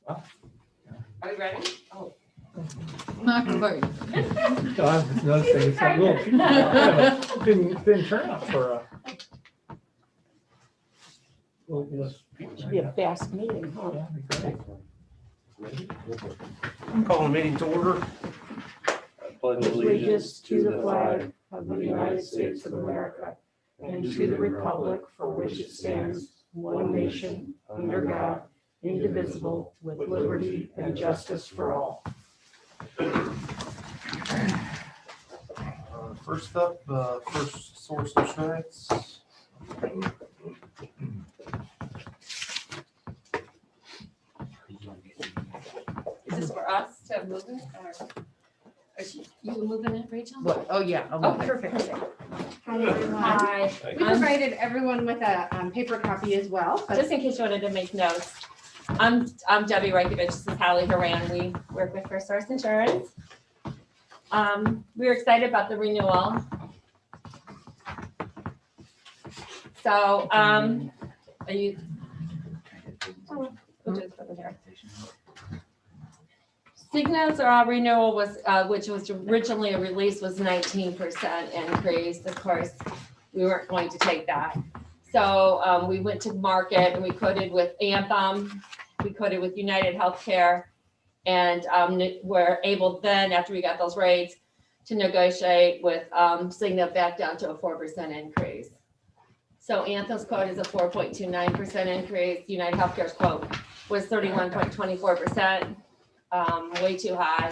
Are we ready? Oh. Not quite. I was noticing it's a little thin turnout for a. Should be a fast meeting, huh? Yeah, that'd be great. Calling the meeting to order. Pledge allegiance to the flag of the United States of America and to the republic for which it stands, one nation, under God, indivisible, with liberty and justice for all. First up, First Source Insurance. Is this for us to move it or is you moving it, Rachel? What? Oh, yeah. Oh, perfect. Hi, everyone. Hi. We provided everyone with a paper copy as well. But Just in case you wanted to make notes, I'm Debbie Reikovich. This is Hallie Haran. We work with First Source Insurance. We're excited about the renewal. So, are you? Oh, we'll do this over here. Cigna's renewal was, which was originally released, was 19% increase. Of course, we weren't going to take that. So we went to market and we quoted with Anthem, we quoted with United Healthcare, and we're able then, after we got those rates, to negotiate with Cigna back down to a 4% increase. So Anthem's quote is a 4.29% increase. United Healthcare's quote was 31.24%. Way too high.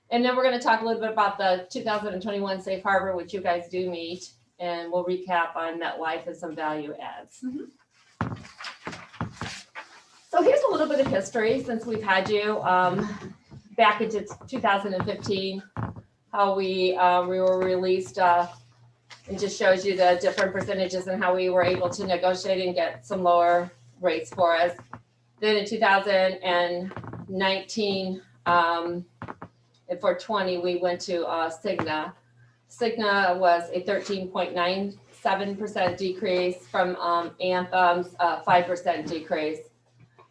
And then we're going to talk a little bit about the 2021 Safe Harbor, which you guys do meet, and we'll recap on MetLife and some value adds. So here's a little bit of history since we've had you back into 2015, how we were released. It just shows you the different percentages and how we were able to negotiate and get some lower rates for us. Then in 2019, and for 20, we went to Cigna. Cigna was a 13.97% decrease from Anthem's 5% decrease.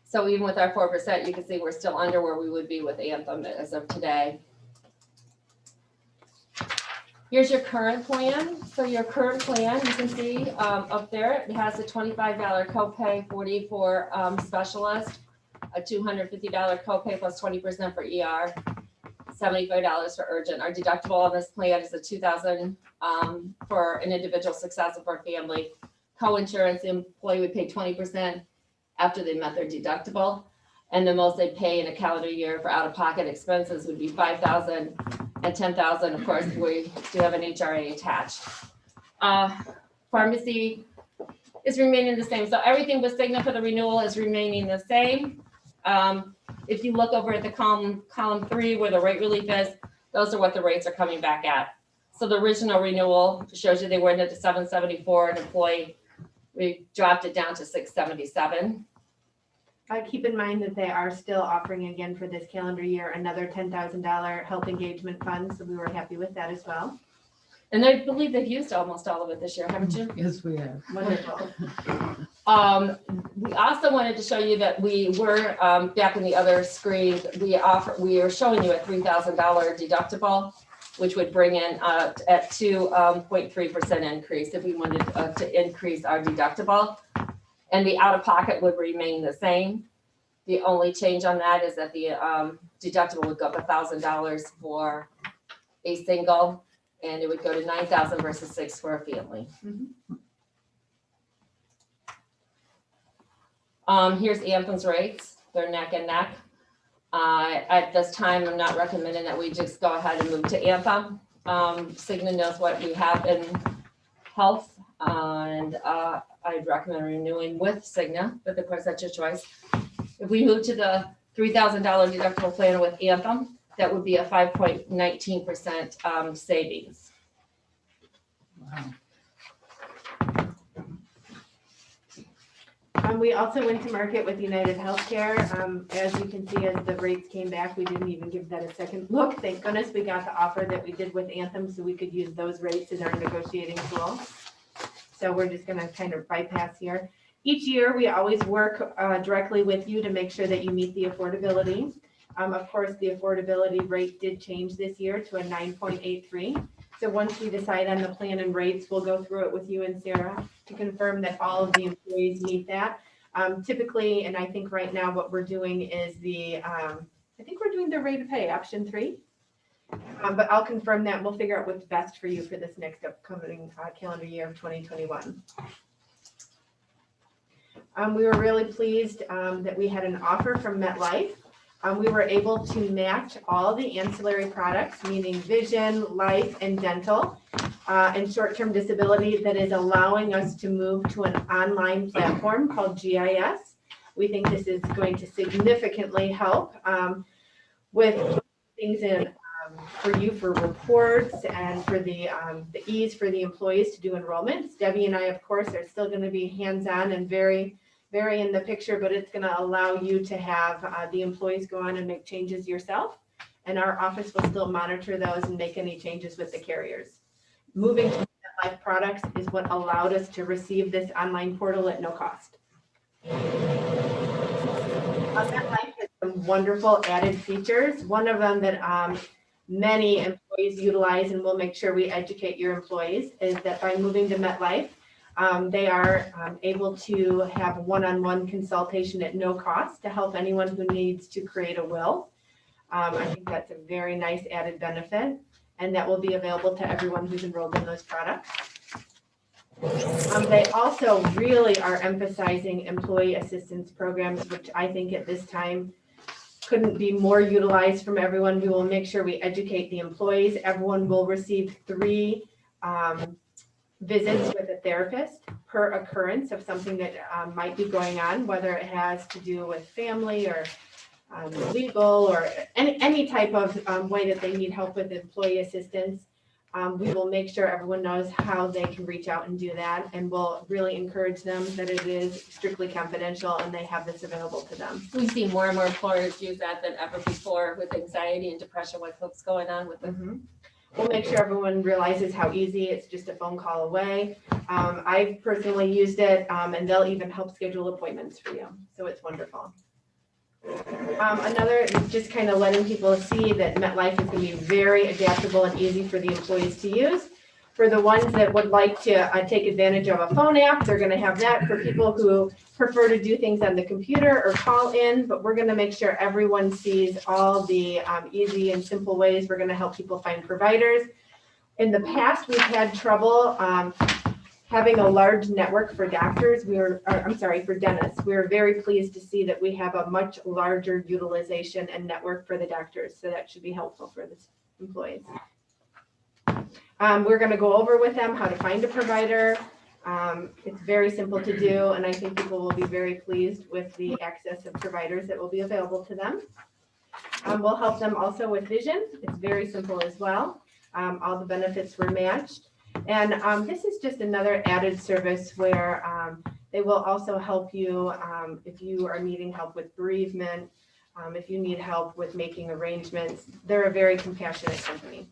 So even with our 4%, you can see we're still under where we would be with Anthem as of today. Here's your current plan. So your current plan, you can see up there, it has a $25 copay, 40 for specialist, a $250 copay plus 20% for ER, $75 for urgent. Our deductible on this plan is a $2,000 for an individual successful for a family. Co-insurance, the employee would pay 20% after they met their deductible. And the most they pay in a calendar year for out-of-pocket expenses would be $5,000 and $10,000. Of course, we do have an HRA attached. Pharmacy is remaining the same. So everything with Cigna for the renewal is remaining the same. If you look over at the column 3 where the rate relief is, those are what the rates are coming back at. So the original renewal shows you they went into $774 an employee. We dropped it down to $677. keep in mind that they are still offering again for this calendar year another $10,000 health engagement fund. So we were happy with that as well. And I believe they've used almost all of it this year, haven't you? Yes, we have. Wonderful. We also wanted to show you that we were back in the other screen. We are showing you a $3,000 deductible, which would bring in at 2.3% increase if we wanted to increase our deductible, and the out-of-pocket would remain the same. The only change on that is that the deductible would go up $1,000 for a single, and it would go to $9,000 versus $6,000 for a family. Here's Anthem's rates. They're neck and neck. At this time, I'm not recommending that we just go ahead and move to Anthem. Cigna knows what we have in health, and I'd recommend renewing with Cigna, but of course that's your choice. If we move to the $3,000 deductible plan with Anthem, that would be a 5.19% savings. Wow. We also went to market with United Healthcare. As you can see, as the rates came back, we didn't even give that a second look. Thank goodness we got the offer that we did with Anthem so we could use those rates as our negotiating tool. So we're just going to kind of bypass here. Each year, we always work directly with you to make sure that you meet the affordability. Of course, the affordability rate did change this year to a 9.83. So once we decide on the plan and rates, we'll go through it with you and Sarah to confirm that all of the employees meet that. Typically, and I think right now what we're doing is I think we're doing the rate of pay, option 3. But I'll confirm that. We'll figure out what's best for you for this next upcoming calendar year of 2021. We were really pleased that we had an offer from MetLife. We were able to match all the ancillary products, meaning vision, life, and dental, and short-term disability that is allowing us to move to an online platform called GIS. We think this is going to significantly help with things in for you for reports and for the ease for the employees to do enrollments. Debbie and I, of course, are still going to be hands-on and very in the picture, but it's going to allow you to have the employees go on and make changes yourself. And our office will still monitor those and make any changes with the carriers. Moving to MetLife products is what allowed us to receive this online portal at no cost. MetLife has some wonderful added features. One of them that many employees utilize, and we'll make sure we educate your employees, is that by moving to MetLife, they are able to have one-on-one consultation at no cost to help anyone who needs to create a will. I think that's a very nice added benefit, and that will be available to everyone who's enrolled in those products. They also really are emphasizing employee assistance programs, which I think at this time couldn't be more utilized from everyone. We will make sure we educate the employees. Everyone will receive 3 visits with a therapist per occurrence of something that might be going on, whether it has to do with family or legal or any type of way that they need help with employee assistance. We will make sure everyone knows how they can reach out and do that, and we'll really encourage them that it is strictly confidential and they have this available to them. We see more and more employers use that than ever before with anxiety and depression, what's going on with them. We'll make sure everyone realizes how easy it's just a phone call away. I've personally used it, and they'll even help schedule appointments for you. So it's wonderful. Another, just kind of letting people see that MetLife is going to be very adaptable and easy for the employees to use. For the ones that would like to take advantage of a phone app, they're going to have that. For people who prefer to do things on the computer or call in, but we're going to make sure everyone sees all the easy and simple ways we're going to help people find providers. In the past, we've had trouble having a large network for doctors. For dentists. We're very pleased to see that we have a much larger utilization and network for the doctors. So that should be helpful for the employees. We're going to go over with them how to find a provider. It's very simple to do, and I think people will be very pleased with the access of providers that will be available to them. We'll help them also with vision. It's very simple as well. All the benefits were matched. And this is just another added service where they will also help you if you are needing help with bereavement, if you need help with making arrangements. They're a very compassionate company.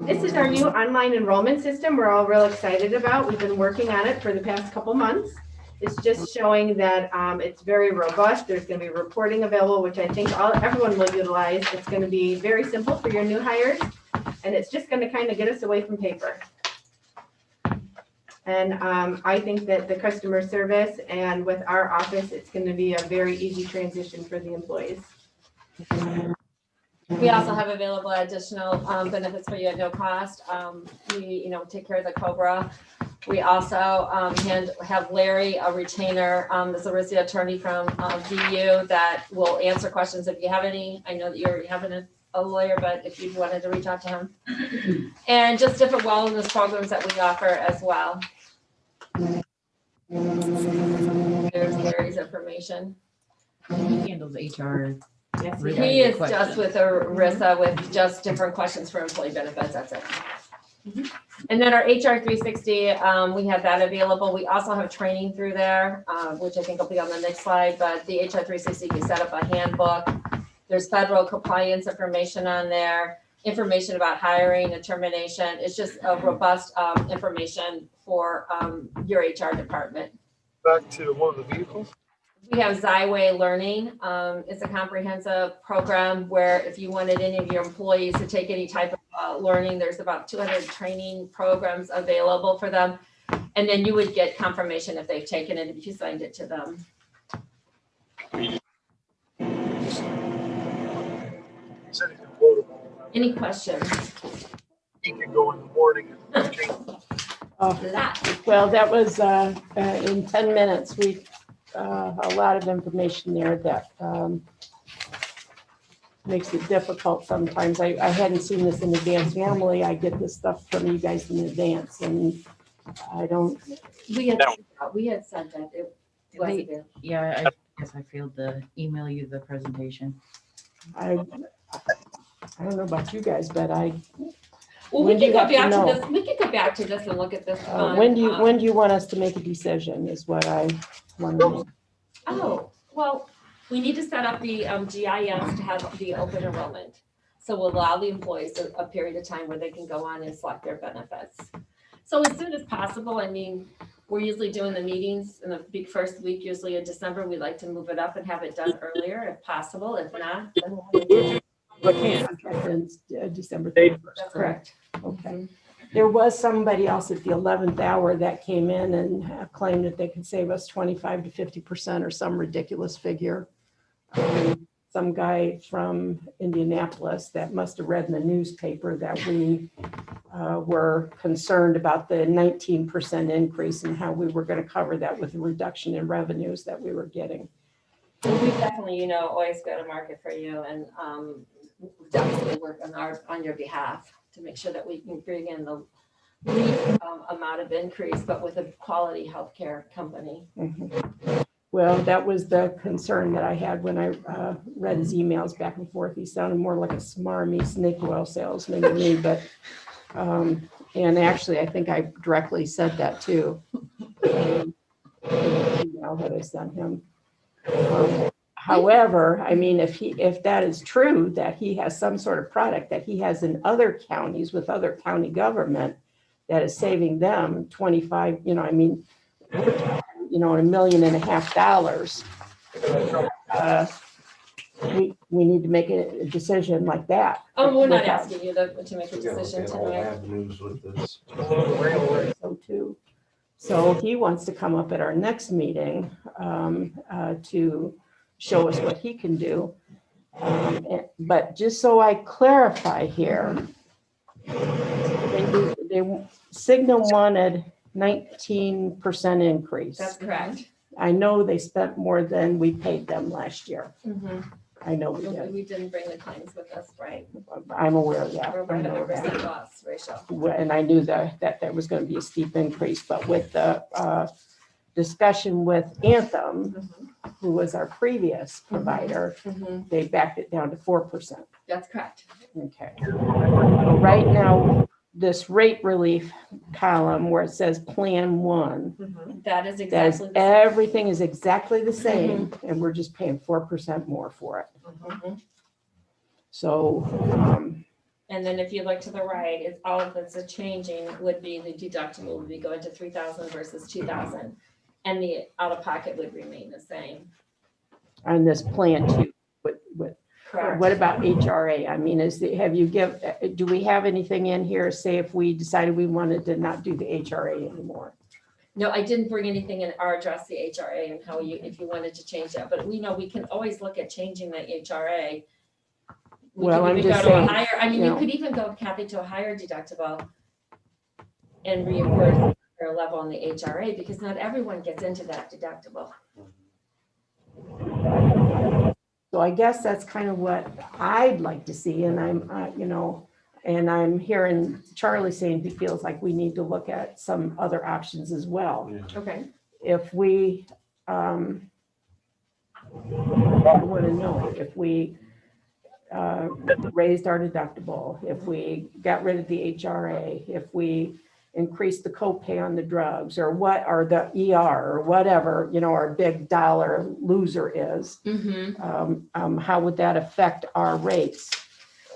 This is our new online enrollment system we're all real excited about. We've been working on it for the past couple months. It's just showing that it's very robust. There's going to be reporting available, which I think everyone will utilize. It's going to be very simple for your new hires, and it's just going to kind of get us away from paper. And I think that the customer service and with our office, it's going to be a very easy transition for the employees. We also have available additional benefits for you at no cost. We, take care of the COBRA. We also have Larry, a retainer, is a RISD attorney from VU that will answer questions if you have any. I know that you already have a lawyer, but if you wanted to reach out to him. And just different wellness programs that we offer as well. There's Larry's information. He handles HR. Yes, He is just with ERISA with just different questions for employee benefits. That's it. And then our HR 360, we have that available. We also have training through there, which I think will be on the next slide. But the HR 360, we set up a handbook. There's federal compliance information on there. information about hiring and termination. It's just a robust information for your HR department. Back to one of the vehicles. We have Zyway Learning. It's a comprehensive program where if you wanted any of your employees to take any type of learning, there's about 200 training programs available for them. And then you would get confirmation if they've taken it, if you signed it to them. Said he could load them all. Any questions? He could go in the morning and change. That, Well, that was in 10 minutes. We a lot of information there that makes it difficult sometimes. I hadn't seen this in advance. Normally, I get this stuff from you guys in advance, and I don't. we had said that it wasn't there. Yeah, I guess I failed to email you the presentation. I don't know about you guys, but Well, When we do you can go have to back to know? this, we can go back to this and look at this. when do you want us to make a decision is what I want to know. Oh, well, we need to set up the GIS to have the open enrollment. So we'll allow the employees a period of time where they can go on and select their benefits. So as soon as possible, I mean, we're usually doing the meetings in the big first week, usually in December. We'd like to move it up and have it done earlier if possible. If not, then we'll. Contract ends December 31st. That's correct. Okay. There was somebody else at the 11th hour that came in and claimed that they could save us 25 to 50% or some ridiculous figure. Some guy from Indianapolis that must have read in the newspaper that we were concerned about the 19% increase and how we were going to cover that with the reduction in revenues that we were getting. We definitely, always go to market for you and definitely work on your behalf to make sure that we can bring in the least amount of increase, but with a quality healthcare company. Well, that was the concern that I had when I read his emails back and forth. He sounded more like a smarmy snake oil salesman to me, but, and actually, I think I directly said that too. In the email that I sent him. However, I mean, if that is true, that he has some sort of product that he has in other counties with other county government that is saving them 25, I mean, $1.5 million. We need to make a decision like that. Oh, we're not Without- asking you to make a decision tonight. Avenues with this. So too. So he wants to come up at our next meeting to show us what he can do. But just so I clarify here, Cigna wanted 19% increase. That's correct. I know they spent more than we paid them last year. Mhm. I know we did. We didn't bring the claims with us, right? I'm aware of that. We're I right know at that. 100% loss ratio. And I knew that there was going to be a steep increase, but with the discussion with Anthem, who was our previous provider, Mhm. they backed it down to 4%. That's correct. Okay. So right now, this rate relief column where it says Plan 1, That is that is, exactly. everything is exactly the same, and we're just paying 4% more for it. Mhm. So, And then if you look to the right, it's all of that's a changing would be the deductible would be going to 3,000 versus 2,000. And the out-of-pocket would remain the same. on this Plan 2, Correct. what about HRA? I mean, do we have anything in here, say if we decided we wanted to not do the HRA anymore? No, I didn't bring anything in or address the HRA and how if you wanted to change that, but we know we can always look at changing the HRA. We Well, could I'm even just go to a saying, higher, I mean, you you know. could even go, Kathy, to a higher deductible and reimburse their level on the HRA because not everyone gets into that deductible. So I guess that's kind of what I'd like to see, and and I'm hearing Charlie saying he feels like we need to look at some other options as well. Okay. If we, I want to know if we raised our deductible, if we got rid of the HRA, if we increased the copay on the drugs, or the ER, or whatever, our big dollar loser is. Mm-hmm. How would that affect our rates?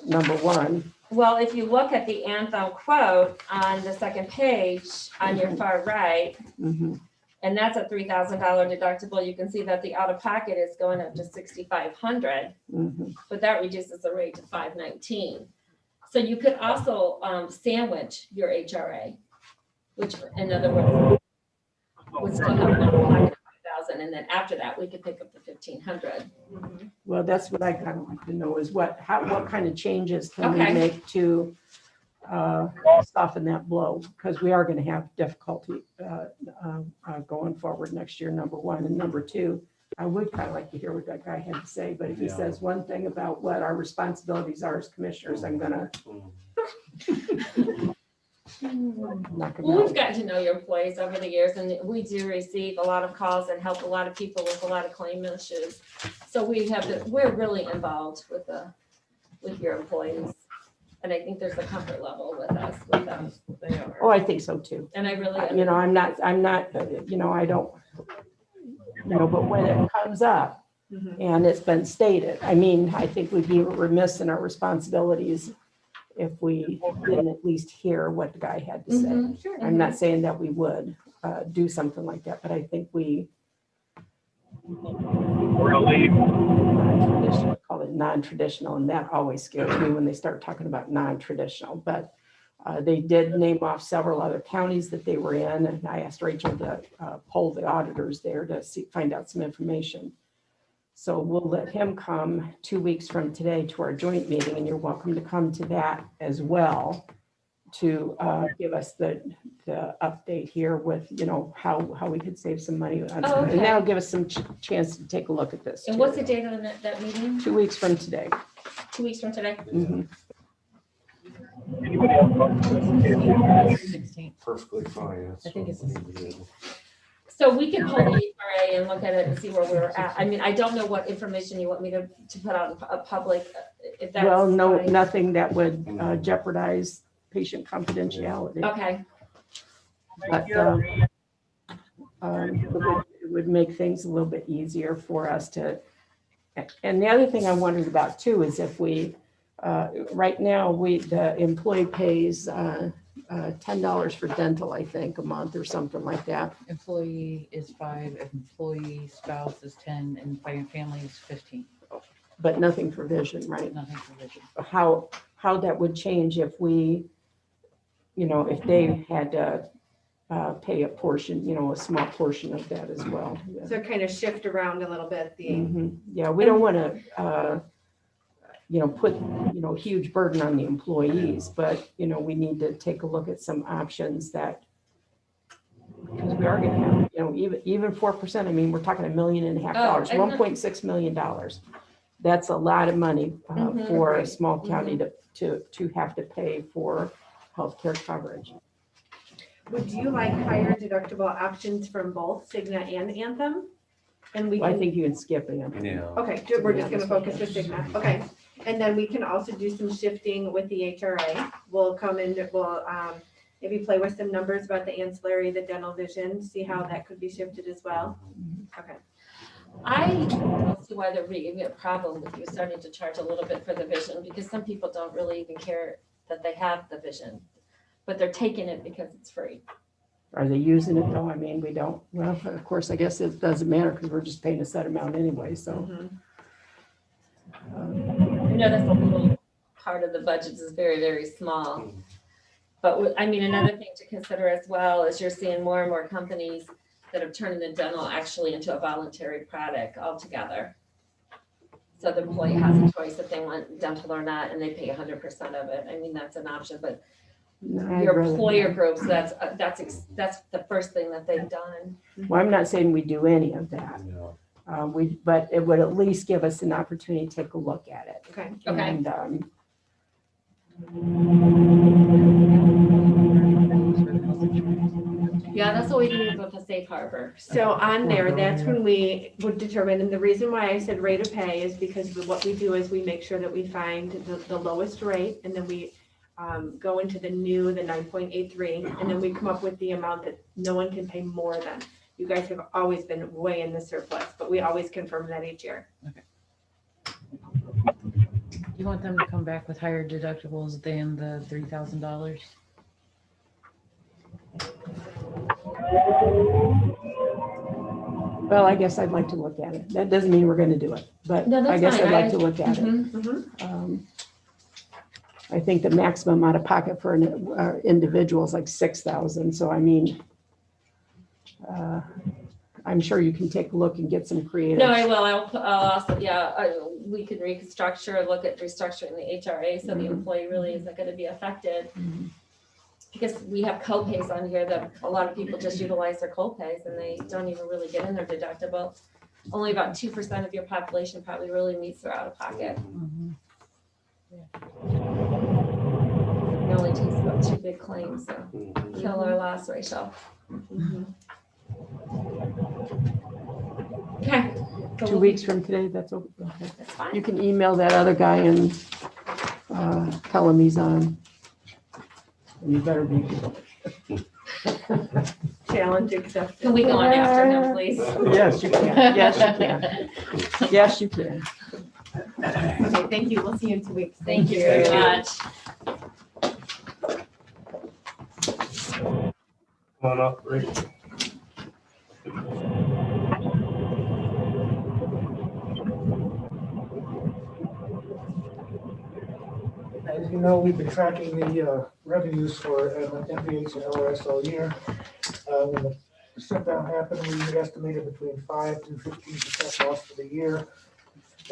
Number one. Well, if you look at the Anthem quote on the second page on your far right, Mhm. and that's a $3,000 deductible, you can see that the out-of-pocket is going up to $6,500, Mhm. but that reduces the rate to $519. So you could also sandwich your HRA, which in other words, would still have an out-of-pocket of $5,000, and then after that, we could pick up the $1,500. Well, that's what I kind of like to know is what kind of changes can we Okay. make to soften that blow? Because we are going to have difficulty going forward next year, number one. And number two, I would kind of like to hear what that guy had to say, but if he says one thing about what our responsibilities are as commissioners, I'm gonna. knock him Well, we've out. gotten to know your employees over the years, and we do receive a lot of calls and help a lot of people with a lot of claim issues. So we're really involved with your employees. And I think there's a comfort level with us, with them. They are. Oh, I think so too. And I really. I'm not, I don't, but when it comes up and it's been stated, I think we'd be remiss in our responsibilities if we didn't at least hear what the guy had to say. Mhm, sure. I'm not saying that we would do something like that, but I think we We're gonna leave. call it non-traditional, and that always scares me when they start talking about non-traditional. But they did name off several other counties that they were in, and I asked Rachel to poll the auditors there to find out some information. So we'll let him come 2 weeks from today to our joint meeting, and you're welcome to come to that as well to give us the update here with, how we could save some money. Oh, And okay. that'll give us some chance to take a look at this. And too. what's the date of that meeting? 2 weeks from today. 2 weeks from today? Mhm. Anybody else want to? 16th. Perfectly fine. I think it's So we can pull the HRA and look at it and see where we're at. I don't know what information you want me to put out in a public, if that's. Well, no, fine. nothing that would jeopardize patient confidentiality. Okay, But it would make things a little bit easier for us to. And the other thing I wondered about too is if we, right now, the employee pays $10 for dental, I think, a month or something like that. Employee is 5, employee spouse is 10, and family is 15. But nothing for vision, right? Nothing for vision. How that would change if we, if they had to pay a portion, a small portion of that as well. So kind of shift around a little bit the, Mhm. Yeah, we don't want to, put, huge burden on the employees, but, we need to take a look at some options that, because we are going to have, even 4%, we're talking $1.5 million, Oh, I know. $1.6 million. That's a lot of money for a small county to have to pay for healthcare coverage. would you like higher deductible options from both Cigna and Anthem? And we Well, I can, think you can skip it. Yeah. okay, we're just gonna focus with Cigna, okay. And then we can also do some shifting with the HRA. We'll come in, we'll maybe play with some numbers about the ancillary, the dental vision, see how that could be shifted as well. Okay. I don't see why there would be a problem with you starting to charge a little bit for the vision, because some people don't really even care that they have the vision, but they're taking it because it's free. Are they using it though? We don't. Well, of course, I guess it doesn't matter because we're just paying a set amount anyway, so. Mhm. I know that's a little part of the budget is very, very small. But another thing to consider as well is you're seeing more and more companies that have turned the dental actually into a voluntary product altogether. So the employee has a choice if they want dental or not, and they pay 100% of it. That's an option, but I'd your rather employer not. groups, that's the first thing that they've done. Well, I'm not saying we do any of that. No. But it would at least give us an opportunity to take a look at it. Okay. Okay. And, Yeah, that's what we do with the safe harbor. So on there, that's when we would determine, and the reason why I said rate of pay is because what we do is we make sure that we find the lowest rate, and then we go into the 9.83, and then we come up with the amount that no one can pay more than. You guys have always been way in the surplus, but we always confirm that each year. You want them to come back with higher deductibles than the $3,000? Well, I guess I'd like to look at it. That doesn't mean we're gonna do it, but No, that's I guess fine. I'd like to look at it. Mhm. I think the maximum out of pocket for an individual is like 6,000, so I mean, I'm sure you can take a look and get some creative. No, I will. I'll also, we could restructure, look at restructuring the HRA so the employee really isn't gonna be affected. Mhm. Because we have co-pays on here that a lot of people just utilize their co-pays and they don't even really get in their deductible. Only about 2% of your population probably really meets their out-of-pocket. Mhm. It only takes about 2 big claims to kill our loss ratio. Okay. So 2 weeks from today, that's okay. That's fine. You can email that other guy and tell him he's on. And you better be. Challenge accepted. Can we go on after him, please? Yes, you can. Yes, you can. Yes, you can. Okay, thank you. We'll see you in 2 weeks. Thank you very much. Come on up, Rick. As you know, we've been tracking the revenues for MVH and LRS all year. When the shutdown happened, we had estimated between 5 to 15% loss for the year.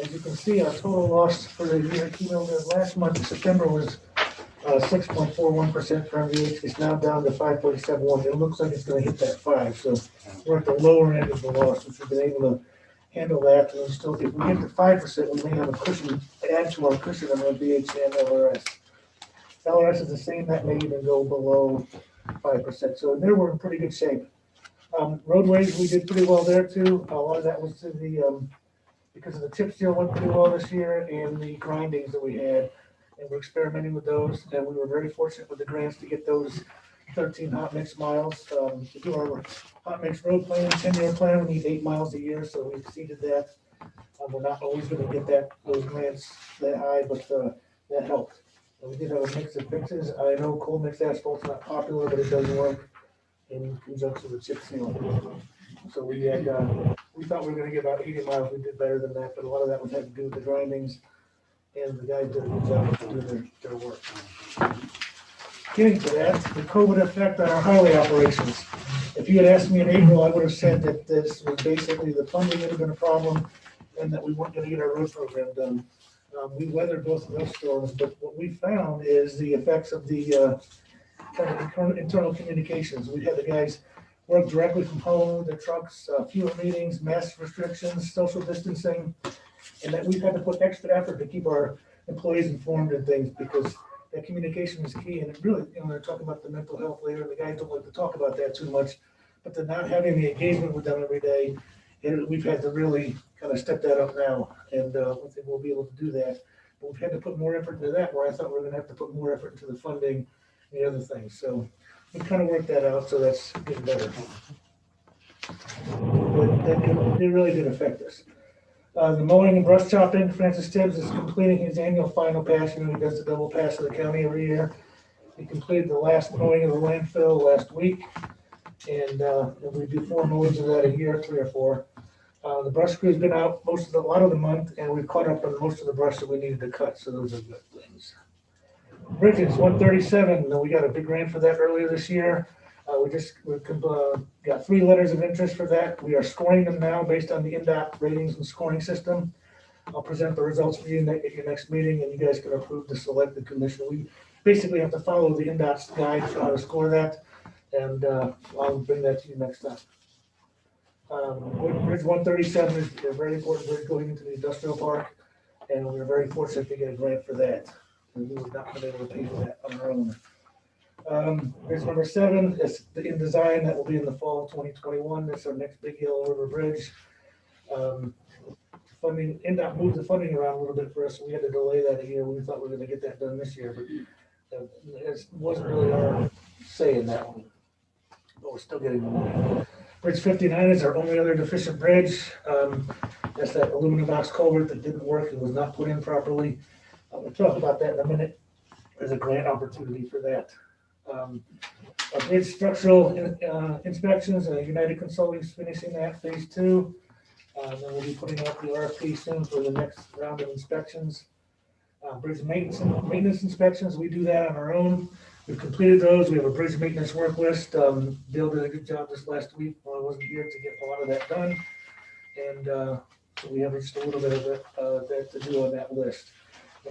As you can see, our total loss for the year cumulative last month, September, was 6.41% for MVH. It's now down to 5.71. It looks like it's going to hit that 5. So we're at the lower end of the loss, which we've been able to handle that. And still, if we get to 5%, we may have a cushion, add to our cushion on MVH and LRS. LRS is the same, that may even go below 5%. So there we're in pretty good shape. Roadways, we did pretty well there too. A lot of that was to the because of the tip seal went pretty well this year and the grindings that we had. And we're experimenting with those. And we were very fortunate with the grants to get those 13 hot mix miles. To do our hot mix road plan, 10-year plan, we need 8 miles a year, so we exceeded that. We're not always going to get those grants that high, but that helped. And we did have a mix of fixes. I know cold mix asphalt's not popular, but it does work in conjunction with chip seal. So we had we thought we were going to get about 80 miles. We did better than that, but a lot of that was had to do with the grindings, and the guys did a good job of doing their work. Getting to that, the COVID effect on our highway operations. If you had asked me in April, I would have said that this was basically the funding that had been a problem and that we weren't going to get our road program done. We weathered both of those storms, but what we found is the effects of the kind of internal communications. We had the guys work directly from home with their trucks, fewer meetings, mask restrictions, social distancing, and that we've had to put extra effort to keep our employees informed and things because that communication is key. And it really, they're talking about the mental health later, and the guys don't like to talk about that too much, but the not having the engagement with them every day, and we've had to really kind of step that up now, and I think we'll be able to do that. But we've had to put more effort into that, where I thought we were going to have to put more effort into the funding and the other things. So we kind of worked that out, so that's getting better. But it really did affect us. The mowing and brush chopping, Francis Tibbs is completing his annual final pass. He does the double pass of the county every year. He completed the last mowing of the landfill last week, and we do 4 mowings of that a year, 3 or 4. The brush crew's been out a lot of the month, and we've caught up on most of the brush that we needed to cut, so those are good things. Bridges, 137, we got a big grant for that earlier this year. We got 3 letters of interest for that. We are scoring them now based on the INDOT ratings and scoring system. I'll present the results for you at your next meeting, and you guys can approve to select the commission. We basically have to follow the INDOT's guide for how to score that, and I'll bring that to you next time. Bridge 137 is a very important bridge going into the industrial park, and we're very fortunate to get a grant for that. We would not have been able to pay for that on our own. Bridge number 7 is in design. That will be in the fall of 2021. That's our next big Yellow River Bridge. Funding, INDOT moved the funding around a little bit for us, so we had to delay that a year. We thought we were going to get that done this year, but it wasn't really our say in that one. But we're still getting the money. Bridge 59 is our only other deficient bridge. That's that aluminum box culvert that didn't work. It was not put in properly. We'll talk about that in a minute. There's a grant opportunity for that. A bridge structural inspections, United Consulting's finishing that phase 2. Then we'll be putting out the RFP soon for the next round of inspections. Bridge maintenance inspections, we do that on our own. We've completed those. We have a bridge maintenance work list. Bill did a good job this last week while I wasn't here to get a lot of that done. And so we have just a little bit of that to do on that list.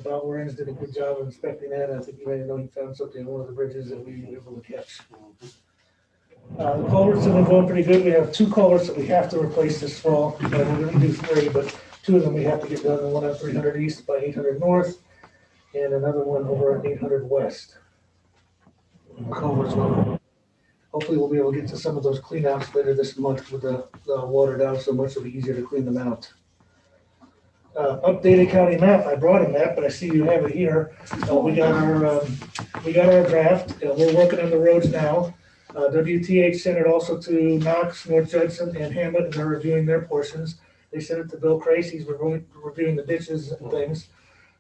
Bob Lorenz did a good job of inspecting that. I think you may know he found something in one of the bridges that we were able to catch. The culverts have been going pretty good. We have 2 culverts that we have to replace this fall. We're going to do 3, but 2 of them we have to get done. The one on 300 East by 800 North, and another one over at 800 West. Culverts. Hopefully we'll be able to get to some of those cleanouts later this month with the water down so much it'll be easier to clean them out. Updated county map. I brought a map, but I see you have it here. We got our draft. We're working on the roads now. WTH sent it also to Knox, North Judson, and Hamlet, and they're reviewing their portions. They sent it to Bill Crace. He's reviewing the ditches and things.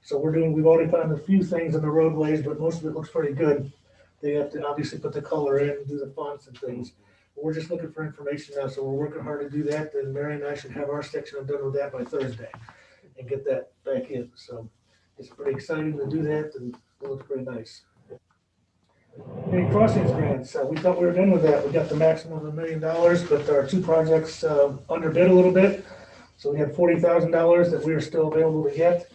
So we've already found a few things in the roadways, but most of it looks pretty good. They have to obviously put the color in and do the fonts and things. But we're just looking for information now, so we're working hard to do that. And Mary and I should have our section done with that by Thursday and get that back in. So it's pretty exciting to do that, and it looks pretty nice. Any crossings grants, we thought we were done with that. We got the maximum of $1 million, but our 2 projects underbid a little bit. So we had $40,000 that we are still available to get.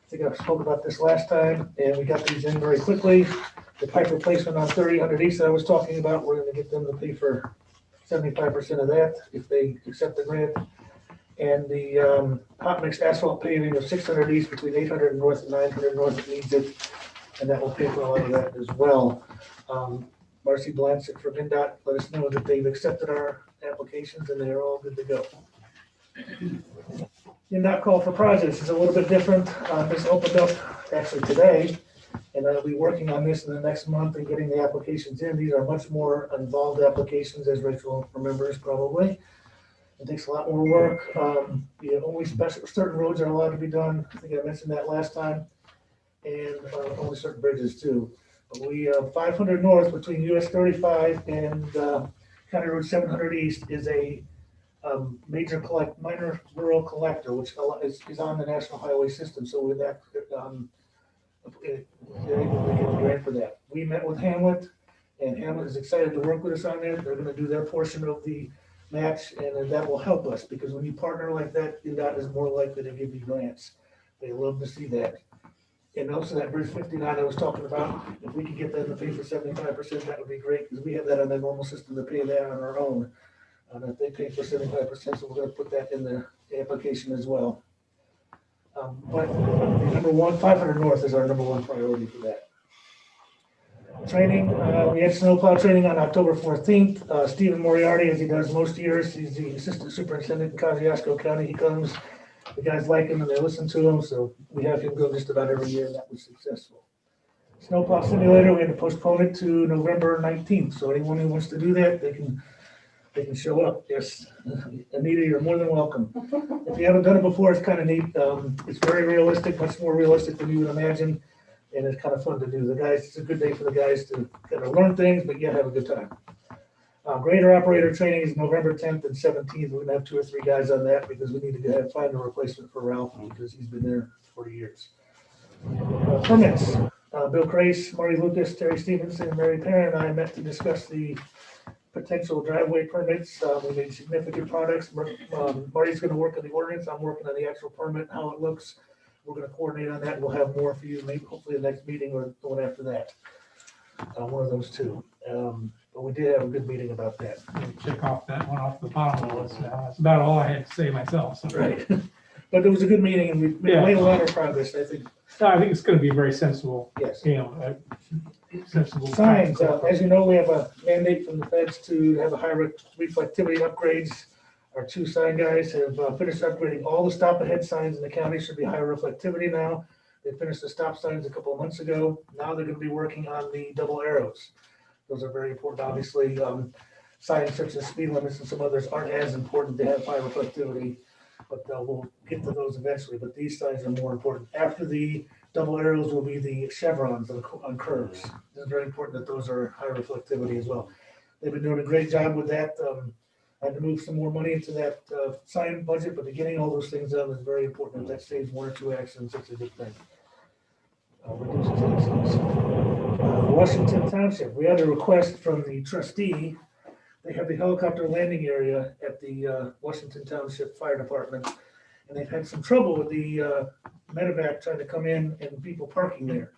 I think I spoke about this last time, and we got these in very quickly. The pipe replacement on 30 East that I was talking about, we're going to get them to pay for 75% of that if they accept the grant. And the hot mix asphalt paving of 600 East between 800 North and 900 North needs it, and that will pay for a lot of that as well. Marcy Blanchett from INDOT let us know that they've accepted our applications and they're all good to go. INDOT call for projects is a little bit different. This opened up actually today, and I'll be working on this in the next month and getting the applications in. These are much more involved applications, as Rachel remembers probably. It takes a lot more work. Only certain roads are allowed to be done. I think I mentioned that last time. And only certain bridges too. But we 500 North between US 35 and County Road 700 East is a minor rural collector, which is on the National Highway System. So with that, they're able to get a grant for that. We met with Hamlet, and Hamlet is excited to work with us on that. They're going to do their portion of the match, and that will help us because when you partner like that, INDOT is more likely to give you grants. They love to see that. And also that Bridge 59 I was talking about, if we could get them to pay for 75%, that would be great because we have that on the normal system to pay that on our own. And if they pay for 75%, so we're going to put that in the application as well. But number 500 North is our number 1 priority for that. Training, we had snowplow training on October 14th. Stephen Moriarty, as he does most years, he's the assistant superintendent in Kosciuszko County. He comes, the guys like him and they listen to him, so we have him go just about every year, and that was successful. Snowplow simulator, we had to postpone it to November 19th, so anyone who wants to do that, they can show up. Yes, Anita, you're more than welcome. If you haven't done it before, it's kind of neat. It's very realistic, much more realistic than you would imagine. And it's kind of fun to do. The guys, it's a good day for the guys to kind of learn things, but yet have a good time. Grader operator training is November 10th and 17th. We're gonna have 2 or 3 guys on that because we need to find a replacement for Ralph because he's been there 40 years. Permits. Bill Crace, Marty Lucas, Terry Stevenson, Mary Perrin, and I met to discuss the potential driveway permits. We made significant products. Marty's going to work on the ordinance. I'm working on the actual permit, how it looks. We're going to coordinate on that. We'll have more for you, maybe hopefully the next meeting or the one after that. One of those 2. But we did have a good meeting about that. Check off that one off the bottom of the list. That's about all I had to say myself. So. Right. But it was a good meeting, and we made a lot of progress, I think. I think it's going to be very sensible. Yes. Sensible. Signs. As you know, we have a mandate from the feds to have a high reflectivity upgrades. Our 2 sign guys have finished upgrading all the stop ahead signs in the county. Should be high reflectivity now. They finished the stop signs a couple of months ago. Now they're going to be working on the double arrows. Those are very important. Obviously, signs such as speed limits and some others aren't as important to have high reflectivity, but we'll get to those eventually. But these signs are more important. After the double arrows will be the chevrons on curbs. It's very important that those are high reflectivity as well. They've been doing a great job with that. I had to move some more money into that sign budget, but getting all those things done is very important. If that saves 1 or 2 accidents, it's a good thing. Reduces accidents. Washington Township, we had a request from the trustee. They have the helicopter landing area at the Washington Township Fire Department. And they've had some trouble with the medevac trying to come in and people parking there.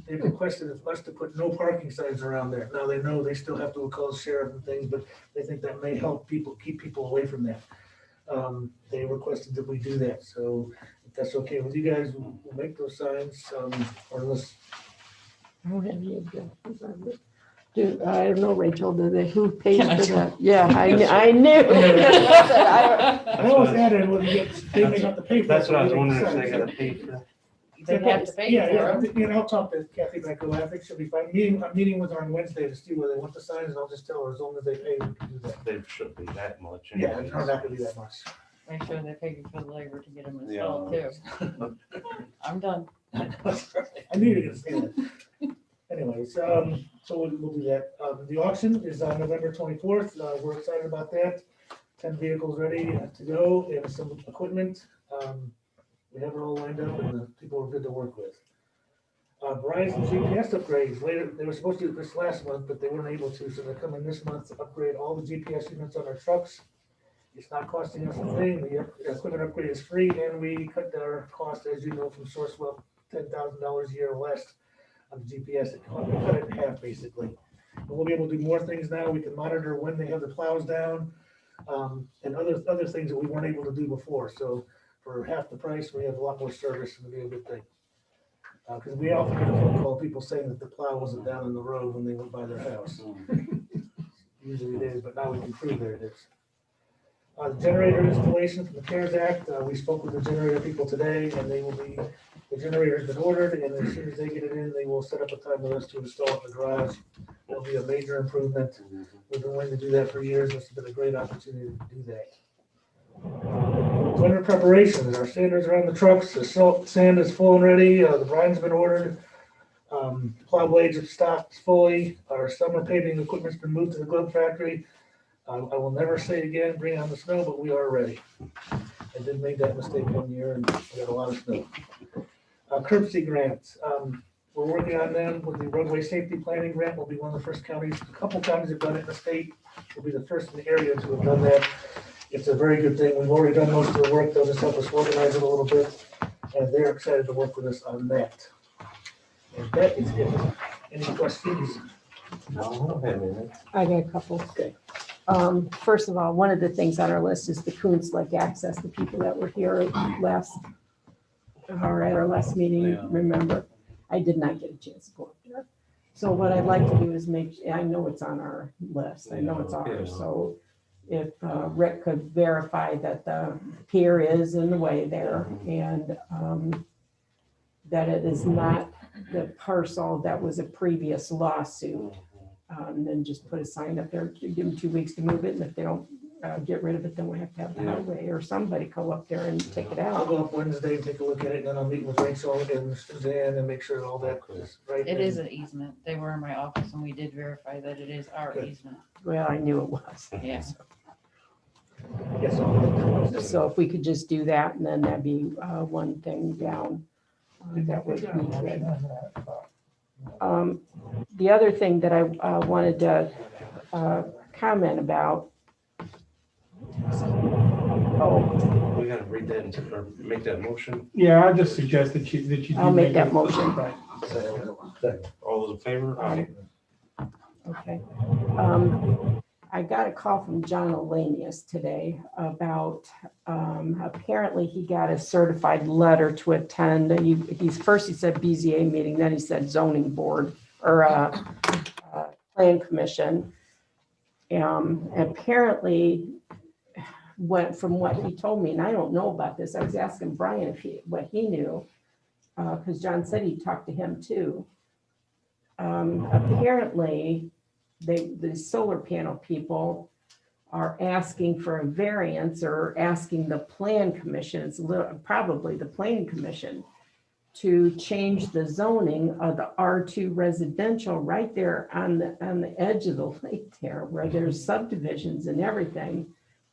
They've requested of us to put no parking signs around there. Now they know they still have to call the sheriff and things, but they think that may help people, keep people away from that. They requested that we do that. So if that's okay with you guys, we'll make those signs, or unless. I don't have any objections on it. I don't know, Rachel, who pays Can I for try? that? Yeah, I knew. I always added, well, they may have to pay for it. That's what I was wondering if they gotta pay for that. They have to pay Yeah, for yeah, them. and I'll talk to Kathy Becker. I think she'll be fine. I'm meeting with her on Wednesday to see where they want the signs, and I'll just tell her as long as they pay, we can do that. They shouldn't be that much. Yeah, anyways. it's not gonna be that much. Make sure they pay you for the labor to get them installed too. I'm done. I knew you were gonna say that. Anyways, so we'll do that. The auction is on November 24th. We're excited about that. 10 vehicles ready to go and some equipment. We have it all lined up and the people are good to work with. Verizon GPS upgrades later. They were supposed to do this last month, but they weren't able to, so they're coming this month to upgrade all the GPS units on our trucks. It's not costing us a thing. The equipment upgrade is free, and we cut our cost, as you know, from Sourcewell, $10,000 a year or less on the GPS. We cut it in half, basically. And we'll be able to do more things now. We can monitor when they have the plows down, and other things that we weren't able to do before. So for half the price, we have a lot more service, and it'll be a good thing. Because we often get a phone call, people saying that the plow wasn't down in the road when they went by their house. Usually it is, but now we can prove that it is. The generator installation from the CARES Act, we spoke with the generator people today, and the generator's been ordered, and as soon as they get it in, they will set up a time with us to install it in the garage. It'll be a major improvement. We've been wanting to do that for years. This has been a great opportunity to do that. Winter preparations, our sanders are on the trucks, the sand is full and ready, the brine's been ordered. Plow blades are stocked fully, our summer paving equipment's been moved to the glove factory. I will never say again, bring on the snow, but we are ready. I did make that mistake one year and we got a lot of snow. Curbsy grants, we're working on them with the roadway safety planning grant. We'll be one of the first counties, a couple counties have done it in the state. We'll be the first in the area to have done that. It's a very good thing. We've already done most of the work. They'll just help us organize it a little bit. And they're excited to work with us on that. And that is it. Any questions? No, I don't have anything. I got a couple. Okay. First of all, one of the things on our list is the Coons Lake access, the people that were here last, or at our last meeting, remember, I did not get a chance to go up there. So what I'd like to do is I know it's on our list, I know it's ours, so if Rick could verify that the pier is in the way there and that it is not the parcel that was a previous lawsuit. Then just put a sign up there, give them 2 weeks to move it, and if they don't get rid of it, then we have to have the highway or somebody go up there and take it I'll out. go up Wednesday and take a look at it, and then I'll meet with Rachel and Suzanne and make sure all that is right. It is an easement. They were in my office and we did verify that it is our Good. easement. Well, I knew it was. Yeah. Yes, I'll- So if we could just do that, and then that'd be one thing down. That would be good. The other thing that I wanted to comment about. Oh, We gotta read that or make that motion. Yeah, I just suggest that you do. I'll make that it. motion. Right. All those in favor? Aye. Okay. I got a call from John Elanius today about, apparently he got a certified letter to attend. First he said BZA meeting, then he said zoning board or plan commission. Apparently, from what he told me, and I don't know about this, I was asking Brian what he knew, because John said he talked to him too. Apparently, the solar panel people are asking for a variance or asking the plan commission, probably the plan commission, to change the zoning of the R2 residential right there on the edge of the lake there, where there's subdivisions and everything,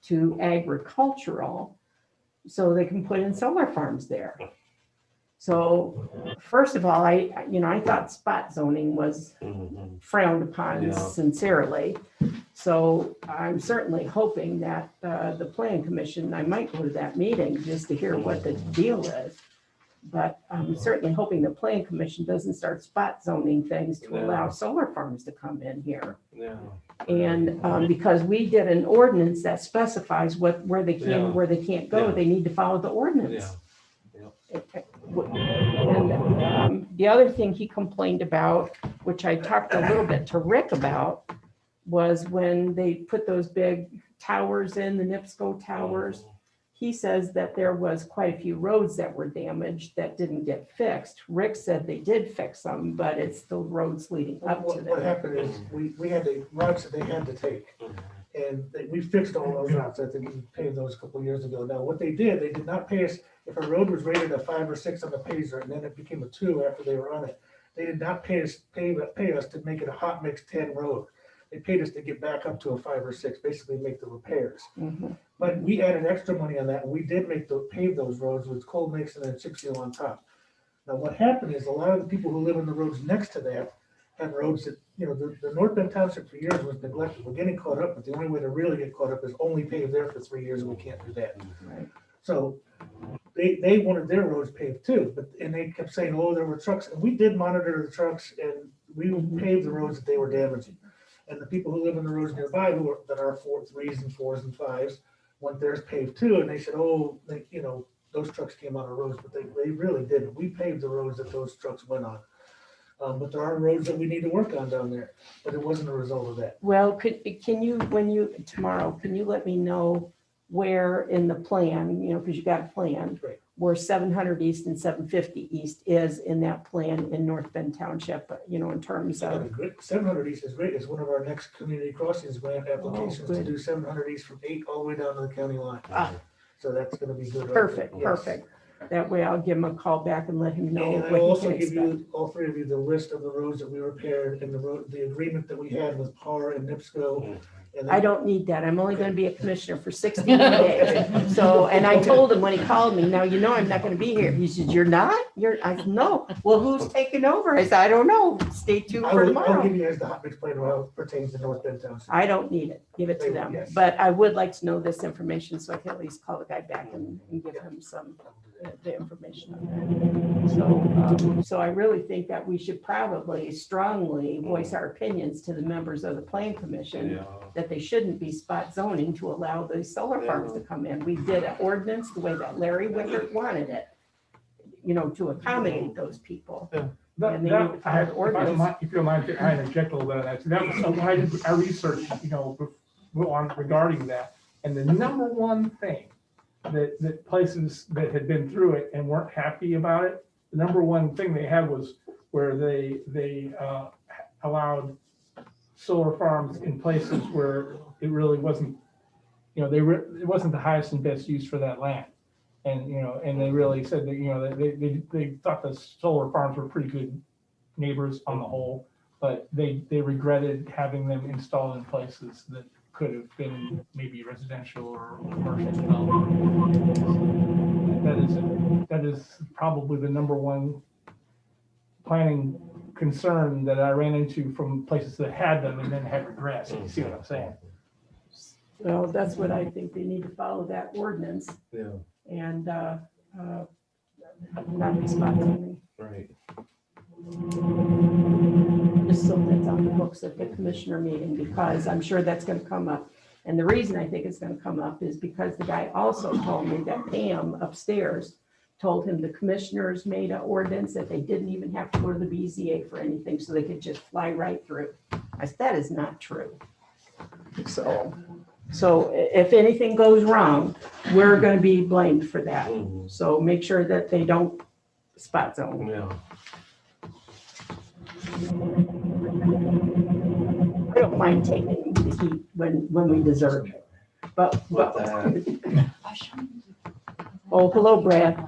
to agricultural, so they can put in solar farms there. So first of all, I thought spot zoning was frowned upon Yeah. sincerely. So I'm certainly hoping that the planning commission, I might go to that meeting just to hear what the deal is. But I'm certainly hoping the planning commission doesn't start spot zoning things to allow solar farms to come in here. Yeah. And because we did an ordinance that specifies where they can, Yeah. where they can't go, Yeah. they need to follow the ordinance. Yeah. And the other thing he complained about, which I talked a little bit to Rick about, was when they put those big towers in, the NIPSCO towers. He says that there was quite a few roads that were damaged that didn't get fixed. Rick said they did fix them, but it's the roads leading up to What them. happened is, we had the routes that they had to take. And we fixed all those routes. I think we paved those a couple of years ago. Now, what they did not pay us, if a road was rated a 5 or 6 on the Pacer, and then it became a 2 after they were on it, they did not pay us to make it a hot mix 10 road. They paid us to get back up to a 5 or 6, basically make the repairs. Mhm. But we added extra money on that. We did pave those roads with cold mix and then chip seal on top. Now, what happened is a lot of the people who live on the roads next to that have roads that, the North Bend Township for years was neglected. We're getting caught up, but the only way to really get caught up is only pave there for 3 years, and we can't do that. Right. So they wanted their roads paved too, and they kept saying, oh, there were trucks, and we did monitor the trucks, and we paved the roads that they were damaging. And the people who live on the roads nearby that are 3s and 4s and 5s want theirs paved too, and they said, oh, those trucks came on our roads, but they really didn't. We paved the roads that those trucks went on. But there are roads that we need to work on down there, but it wasn't a result of that. Well, can you let me know where in the plan, because you got a plan, Right. where 700 East and 750 East is in that plan in North Bend Township, in terms of, 700 East is great. It's one of our next community crossings grant applications to good. do 700 East from 8 all the way down to the county line. Ah. So that's gonna be good. perfect, Yes. perfect. That way I'll give him a call back and let him know And I'll what he also can give expect. you, all three of you, the list of the roads that we repaired and the agreement that we had with PAR and NIPSCO. And I don't need that. I'm only gonna be a commissioner for 61 days. So, and I told him when he called me, now, I'm not gonna be here. He said, you're not? I said, no. Well, who's taking over? I said, I don't know. Stay tuned for I'll tomorrow. give you guys the hot mix plan how it pertains to North Bend Township. I don't need it. Give it to them. Yes. But I would like to know this information so I can at least call the guy back and give him the information on that. So I really think that we should probably strongly voice our opinions to the members of the planning commission Yeah. that they shouldn't be spot zoning to allow the solar farms to come in. We did an ordinance the way that Larry Wickert wanted it, to accommodate those people. And they need to follow the ordinance. If you don't mind, I interject a little bit on that. So that was something I did, I researched, regarding that. And the number one thing that places that had been through it and weren't happy about it, the number one thing they had was where they allowed solar farms in places where it really wasn't, it wasn't the highest and best use for that land. And, and they really said that, they thought the solar farms were pretty good neighbors on the whole, but they regretted having them installed in places that could have been maybe residential or commercial development. That is probably the number one planning concern that I ran into from places that had them and then had regrets. You see what I'm saying? Well, that's what I think. They need to follow that ordinance Yeah. and not be spot zoning. Right. Just so that's on the books at the commissioner meeting, because I'm sure that's gonna come up. And the reason I think it's gonna come up is because the guy also told me that Pam upstairs told him the commissioners made an ordinance that they didn't even have to go to the BZA for anything, so they could just fly right through. I said, that is not true. So if anything goes wrong, we're gonna be blamed for that. Mhm. So make sure that they don't spot zone. Yeah. I don't mind taking the heat when we deserve it. But, oh, hello, Brad.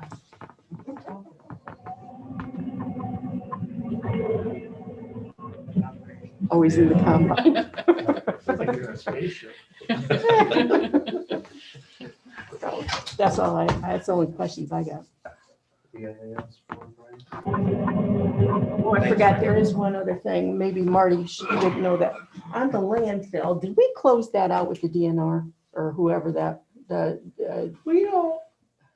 always in the combine. Sounds like you're in a spaceship. So that's that's the only questions I got. Anything else for Brian? Oh, I forgot, there is one other thing. Maybe Marty didn't know that. On the landfill, did we close that out with the DNR or whoever that, Well, you know,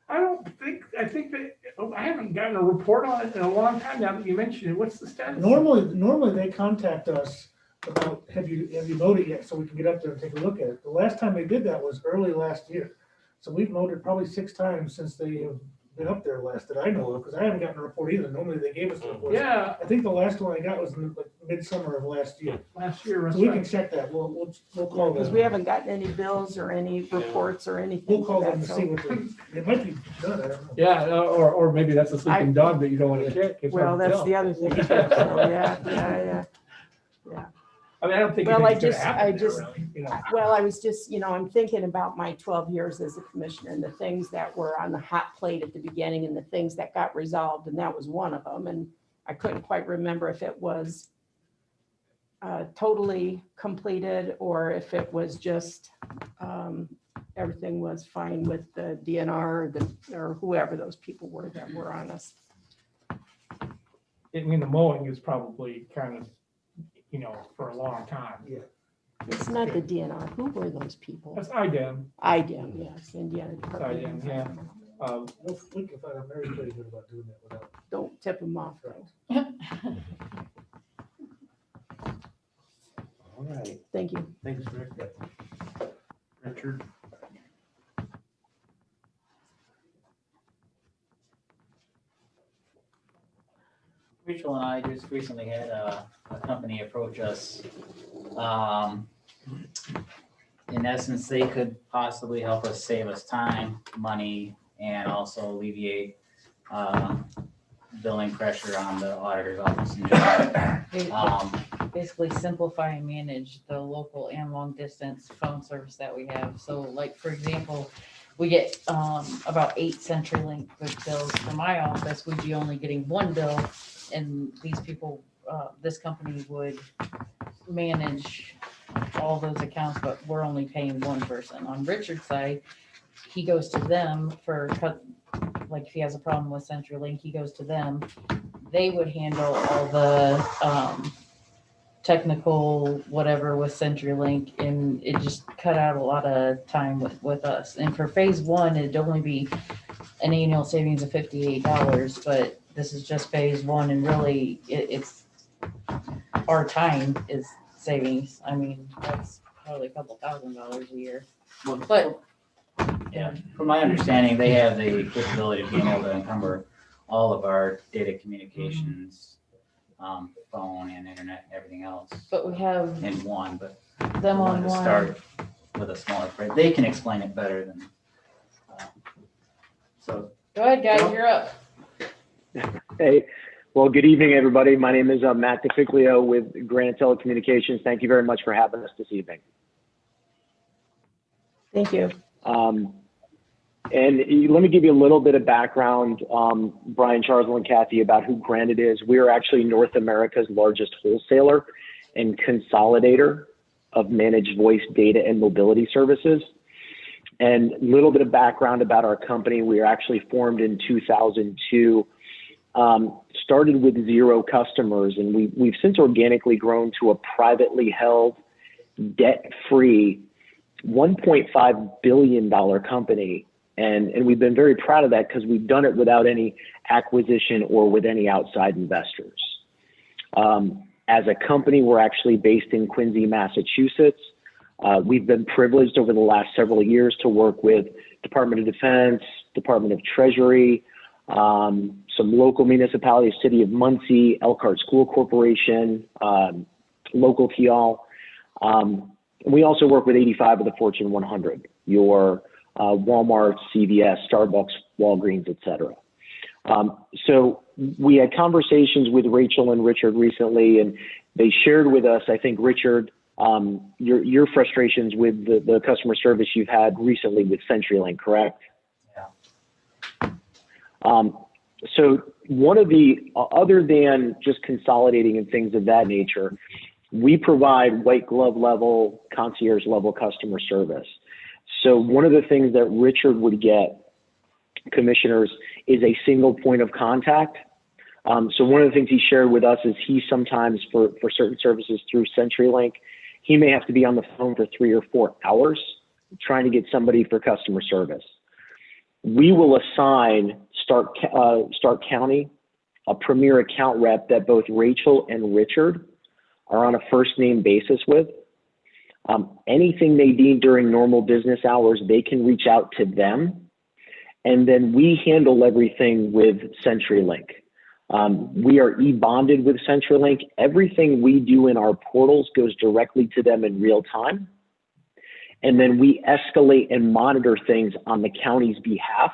I think that, I haven't gotten a report on it in a long time now that you mentioned it. What's the status? Normally they contact us about, have you mowed it yet, so we can get up there and take a look at it. The last time they did that was early last year. So we've mowed it probably 6 times since they have been up there last that I know of, because I haven't gotten a report either. Normally they gave us a report. Yeah, I think the last one I got was in like midsummer of last year. last year. So we can check that. We'll call because them. we haven't gotten any bills or any reports or anything. We'll call for them that, to so- see what it might be done, I don't know. Yeah, or maybe that's a sleeping dog that you don't want to kick. It's Well, hard to that's tell. the other thing. too, so, yeah. I mean, I don't think Well, anything's gonna happen there, just- really, you know. Well, I was just, I'm thinking about my 12 years as a commissioner and the things that were on the hot plate at the beginning and the things that got resolved, and that was one of them. And I couldn't quite remember if it was totally completed or if it was just everything was fine with the DNR or whoever those people were that were on us. I mean, the mowing is probably kind of, for a long time. Yeah. It's not the DNR. Who were those people? That's IDEM. IDEM, yes, Indiana Department. IDEM, yeah. We can find out, Mary's pretty good about doing that without. Don't tip them off, though. All right, Thank you. thanks, Rick. Richard? Rachel and I just recently had a company approach us. In essence, they could possibly help us save us time, money, and also alleviate billing pressure on the auditor's office in general. Basically simplify and manage the local and long distance phone service that we have. So like, for example, we get about 8 CenturyLink bills from my office. We'd be only getting 1 bill, and these people, this company would manage all those accounts, but we're only paying 1 person. On Richard's side, he goes to them for, like if he has a problem with CenturyLink, he goes to them. They would handle all the technical whatever with CenturyLink, and it just cut out a lot of time with us. And for phase 1, it'd only be an annual savings of $58, but this is just phase 1, and really it's our time is savings. I mean, that's probably a couple $1,000s a year. But Yeah, from my understanding, they have the capability of being able to encumber all of our data communications, phone and internet and everything else we have in one, but them we on wanted to one. start with a smaller price. They can explain it better than. So Go ahead, guys, you're up. Hey, well, good evening, everybody. My name is Matt DeFiglio with Granite Telecommunications. Thank you very much for having us this evening. Thank you. And let me give you a little bit of background, Brian, Charles, and Kathy, about who Granite is. We are actually North America's largest wholesaler and consolidator of managed voice, data, and mobility services. And a little bit of background about our company. We were actually formed in 2002, started with 0 customers, and we've since organically grown to a privately held, debt-free, $1.5 billion company. And we've been very proud of that because we've done it without any acquisition or with any outside investors. As a company, we're actually based in Quincy, Massachusetts. We've been privileged over the last several years to work with Department of Defense, Department of Treasury, some local municipalities, City of Muncie, Elkhart School Corporation, local TIAL. We also work with 85 of the Fortune 100, your Walmart, CVS, Starbucks, Walgreens, et cetera. So we had conversations with Rachel and Richard recently, and they shared with us, I think, Richard, your frustrations with the customer service you've had recently with CenturyLink, correct? Yeah. So one of the, other than just consolidating and things of that nature, we provide white glove level, concierge level customer service. So one of the things that Richard would get, commissioners, is a single point of contact. So one of the things he shared with us is he sometimes, for certain services through CenturyLink, he may have to be on the phone for 3 or 4 hours trying to get somebody for customer service. We will assign Stark County a premier account rep that both Rachel and Richard are on a first name basis with. Anything they need during normal business hours, they can reach out to them. And then we handle everything with CenturyLink. We are e-bonded with CenturyLink. Everything we do in our portals goes directly to them in real time. And then we escalate and monitor things on the county's behalf.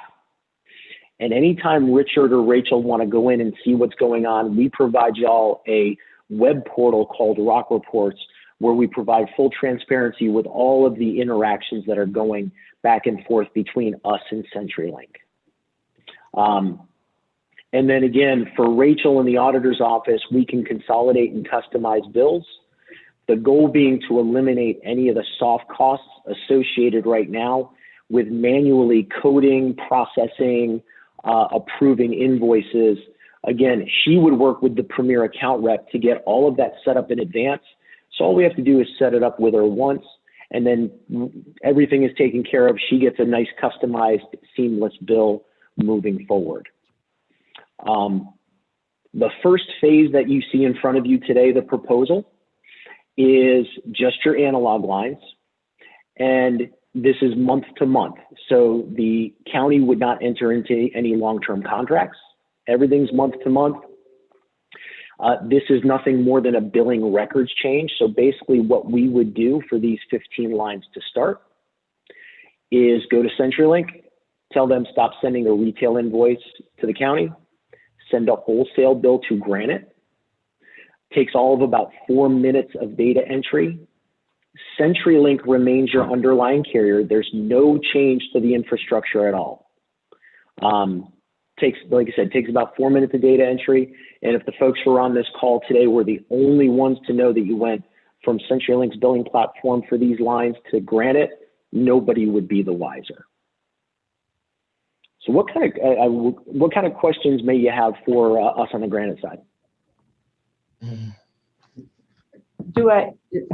And anytime Richard or Rachel want to go in and see what's going on, we provide y'all a web portal called Rock Reports, where we provide full transparency with all of the interactions that are going back and forth between us and CenturyLink. And then again, for Rachel in the auditor's office, we can consolidate and customize bills. The goal being to eliminate any of the soft costs associated right now with manually coding, processing, approving invoices. Again, she would work with the premier account rep to get all of that set up in advance. So all we have to do is set it up with her once, and then everything is taken care of. She gets a nice customized, seamless bill moving forward. The first phase that you see in front of you today, the proposal, is just your analog lines. And this is month to month. So the county would not enter into any long-term contracts. Everything's month to month. This is nothing more than a billing records change. So basically what we would do for these 15 lines to start is go to CenturyLink, tell them stop sending a retail invoice to the county, send a wholesale bill to Granite. Takes all of about 4 minutes of data entry. CenturyLink remains your underlying carrier. There's no change to the infrastructure at all. Like I said, takes about 4 minutes of data entry. And if the folks who are on this call today were the only ones to know that you went from CenturyLink's billing platform for these lines to Granite, nobody would be the wiser. So what kind of questions may you have for us on the Granite side?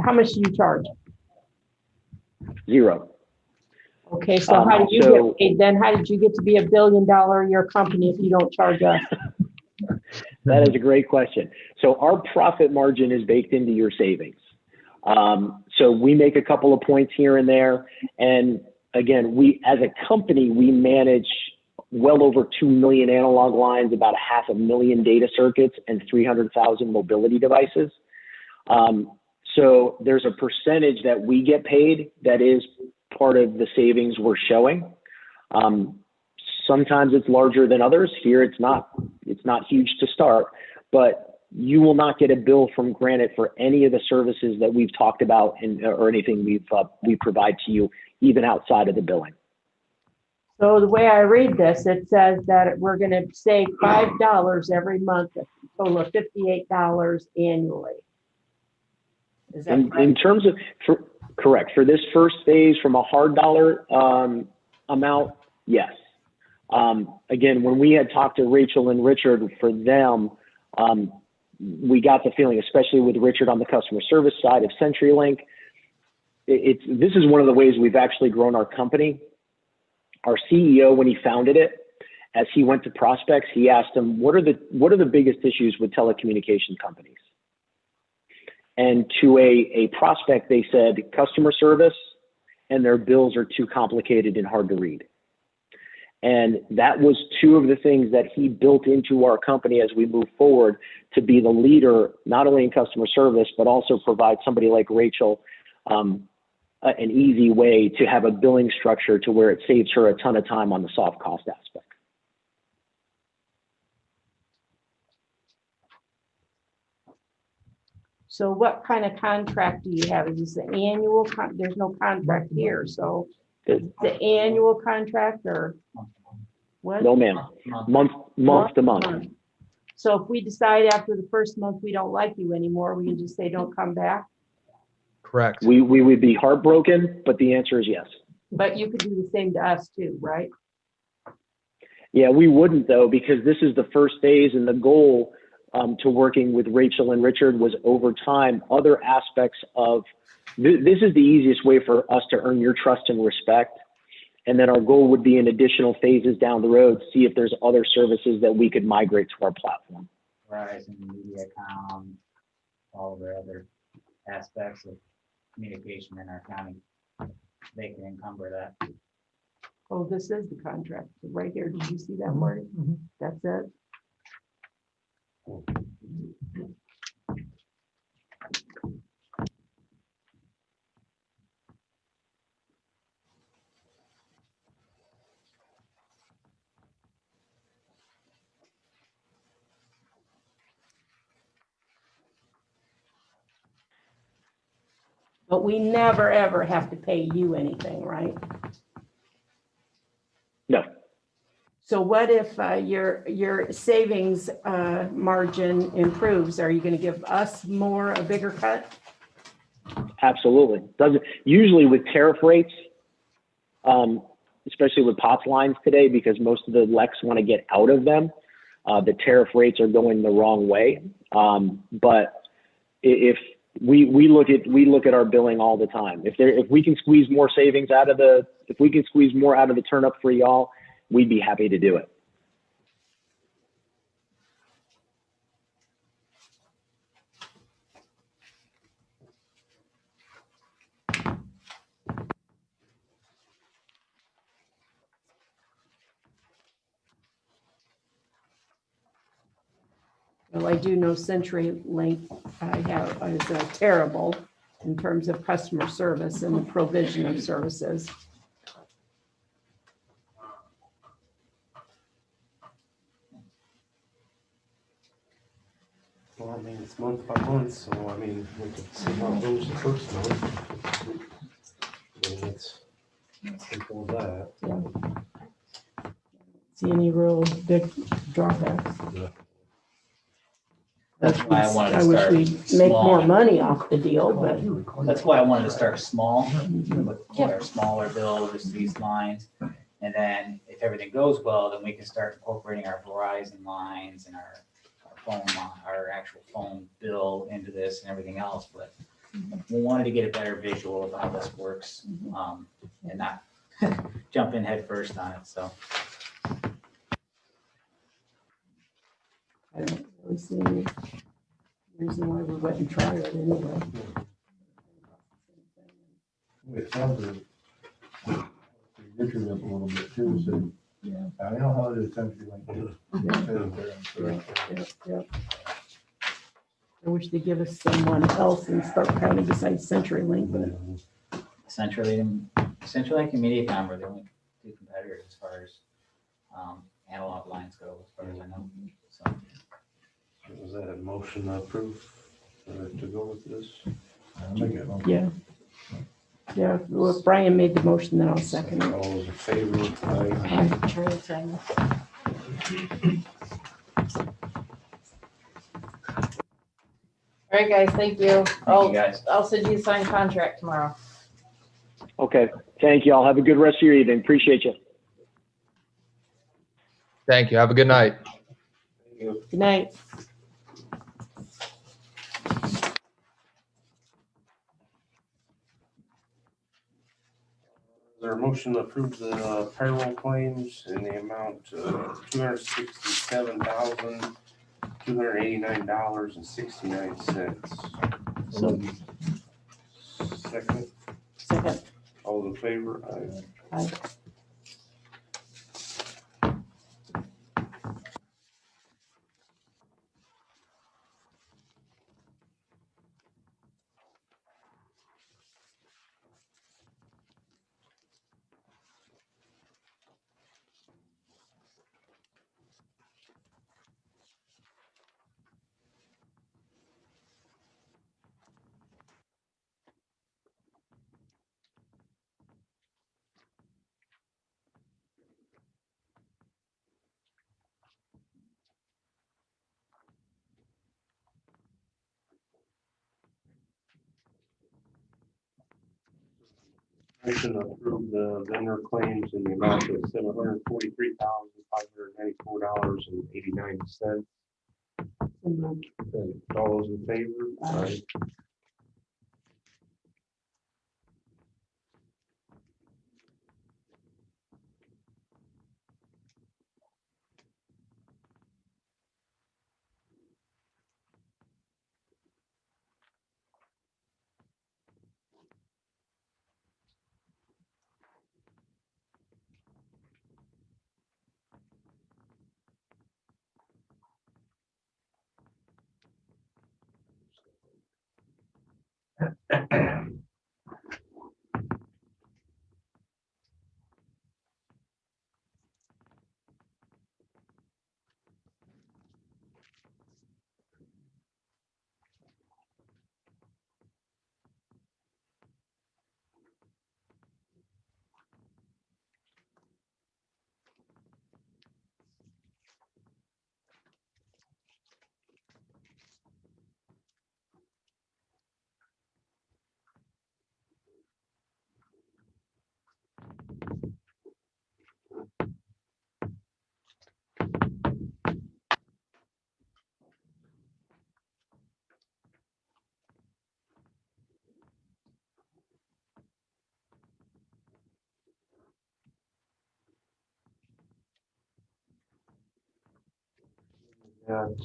How much do you charge? 0. Okay, so how did you get paid then? How did you get to be $1 billion a year company if you don't charge us? That is a great question. So our profit margin is baked into your savings. So we make a couple of points here and there. And again, we as a company, we manage well over 2 million analog lines, about 500,000 data circuits, and 300,000 mobility devices. So there's a percentage that we get paid that is part of the savings we're showing. Sometimes it's larger than others. Here it's not huge to start, but you will not get a bill from Granite for any of the services that we've talked about or anything we provide to you, even outside of the billing. So the way I read this, it says that we're going to save $5 every month, a total of $58 annually. Is that in terms of, correct, for this first phase from a hard dollar amount, yes. Again, when we had talked to Rachel and Richard, for them, we got the feeling, especially with Richard on the customer service side of CenturyLink, this is one of the ways we've actually grown our company. Our CEO, when he founded it, as he went to prospects, he asked them, what are the biggest issues with telecommunication companies? And to a prospect, they said customer service and their bills are too complicated and hard to read. And that was 2 of the things that he built into our company as we move forward to be the leader, not only in customer service, but also provide somebody like Rachel an easy way to have a billing structure to where it saves her a ton of time on the soft cost aspect. So what kind of contract do you have? Is this the annual? There's no contract here. So the annual contract or what? No, ma'am. Month to month. So if we decide after the first month we don't like you anymore, we can just say, don't come back. Correct. We would be heartbroken, but the answer is yes. But you could do the same to us too, right? Yeah, we wouldn't though, because this is the first phase, and the goal to working with Rachel and Richard was over time, other aspects of, this is the easiest way for us to earn your trust and respect. And then our goal would be in additional phases down the road, see if there's other services that we could migrate to our platform. Verizon, MediaCom, all the other aspects of communication in our county, they can encumber that. Oh, this is the contract right here. Did you see that word? That's it. But we never, ever have to pay you anything, right? No. So what if your savings margin improves? Are you going to give us a bigger cut? Absolutely. Doesn't usually with tariff rates, especially with POTS lines today, because most of the LECs want to get out of them. The tariff rates are going the wrong way. But if we look at our billing all the time. If we can squeeze more savings if we can squeeze more out of the turnip for y'all, we'd be happy to do it. Well, I do know CenturyLink is terrible in terms of customer service and the provision of services. Well, I mean, it's month by month, so I mean, we could see how it goes the first month. I mean, it's simple as that. See any real big drawbacks? That's why I wanted to I wish start we'd make more small. money off the deal, but That's why I wanted to start small, with our smaller bill, just these lines. And then if everything goes well, then we can start incorporating our Verizon lines and our phone line, our actual phone bill into this and everything else. But we wanted to get a better visual of how this works, and not jump in head first on it, so. I don't really see any reason why we wouldn't try it anyway. It sounds like Richard up a little bit too, so. Yeah. I know how it is, CenturyLink. Yeah. I wish they'd give us someone else in Stark County besides CenturyLink, but CenturyLink and MediaCom are the only two competitors as far as analog lines go, as far as I know. So Was that a motion to approve to go with this? yeah. Yeah, well, if Brian made the motion, then I'll second it. All those in favor? Aye. Charlie Simon. All right, guys, thank you. thank you guys. I'll send you a signed contract tomorrow. Okay. Thank you all. Have a good rest of your evening. Appreciate you. Thank you. Have a good night. Good night. Is there a motion to approve the payroll claims in the amount of $267,289.69? So, Second, second. all in favor? Aye. Aye. Motion to approve the vendor claims in the amount of $743,594.89. All those in favor? Aye. Got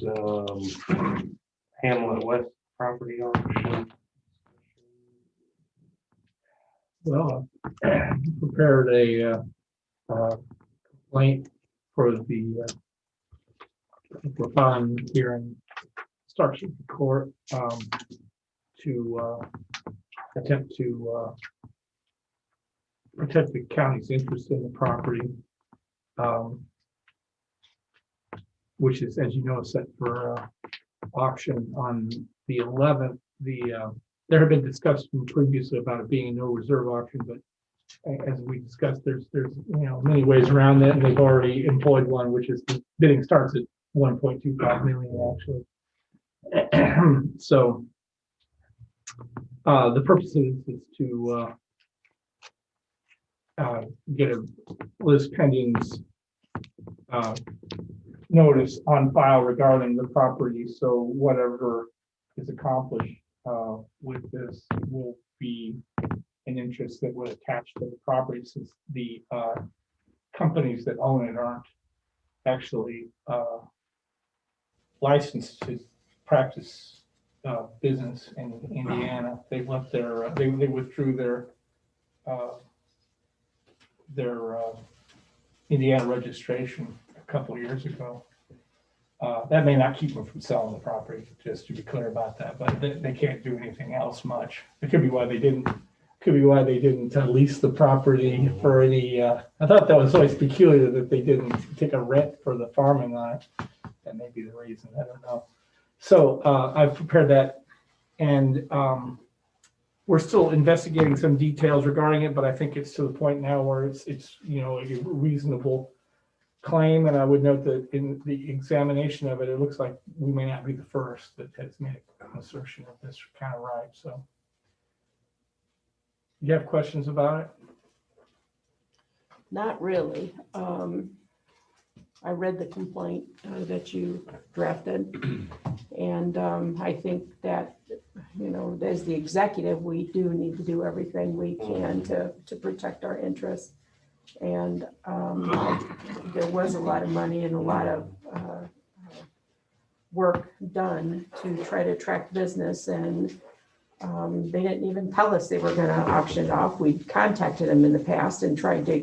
Hamlet West property auction. Well, prepared a complaint for the for filing here in Starship Court to attempt to protect the county's interest in the property, which is, as you know, set for auction on the 11th. There have been discussions previously about it being a no reserve auction, but as we discussed, there's many ways around that, and they've already employed one, which is the bidding starts at 1.25 million actually. So the purpose is to get a list pendings notice on file regarding the property. So whatever is accomplished with this will be an interest that would attach to the property, since the companies that own it aren't actually licensed to practice business in Indiana. They left their they withdrew their Indiana registration a couple of years ago. That may not keep them from selling the property, just to be clear about that, but they can't do anything else much. It could be why they didn't. Could be why they didn't lease the property for any. I thought that was always peculiar that they didn't take a rent for the farming on it. That may be the reason. I don't know. So I've prepared that, and we're still investigating some details regarding it, but I think it's to the point now where it's a reasonable claim. And I would note that in the examination of it, it looks like we may not be the first that has made an assertion of this kind of right. So, you have questions about it? Not really. I read the complaint that you drafted, and I think that, as the executive, we do need to do everything we can to protect our interests. And there was a lot of money and a lot of work done to try to attract business, and they didn't even tell us they were going to auction it off. We contacted them in the past and tried to,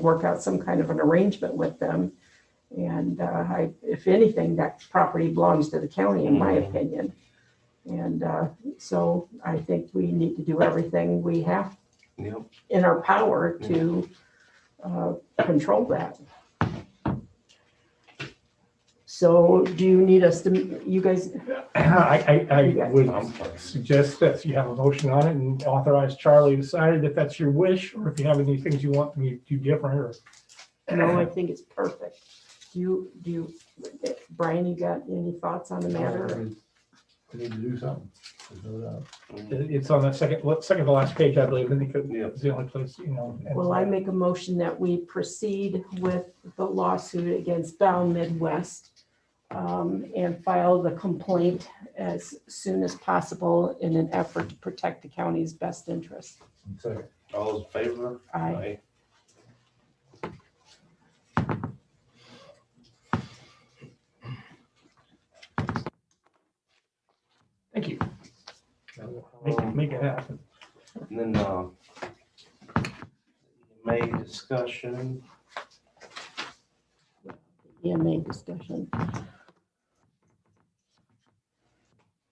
work out some kind of an arrangement with them. And if anything, that property belongs to the county, in my opinion. And so I think we need to do everything we have in our power to control that. So do you need us to, you guys? I would suggest that you have a motion on it and authorize Charlie to sign it if that's your wish, or if you have any things you want me to do different. Or No, I think it's perfect. Do you, Brian, you got any thoughts on the matter? We need to do something. It's on the second to last page, I believe, and Yeah. it's the only place, you know. and- Well, I make a motion that we proceed with the lawsuit against Dow Midwest and file the complaint as soon as possible in an effort to protect the county's best interest. Second. All those in favor? Aye. Thank you. Make it happen. And then, May discussion. EMA discussion.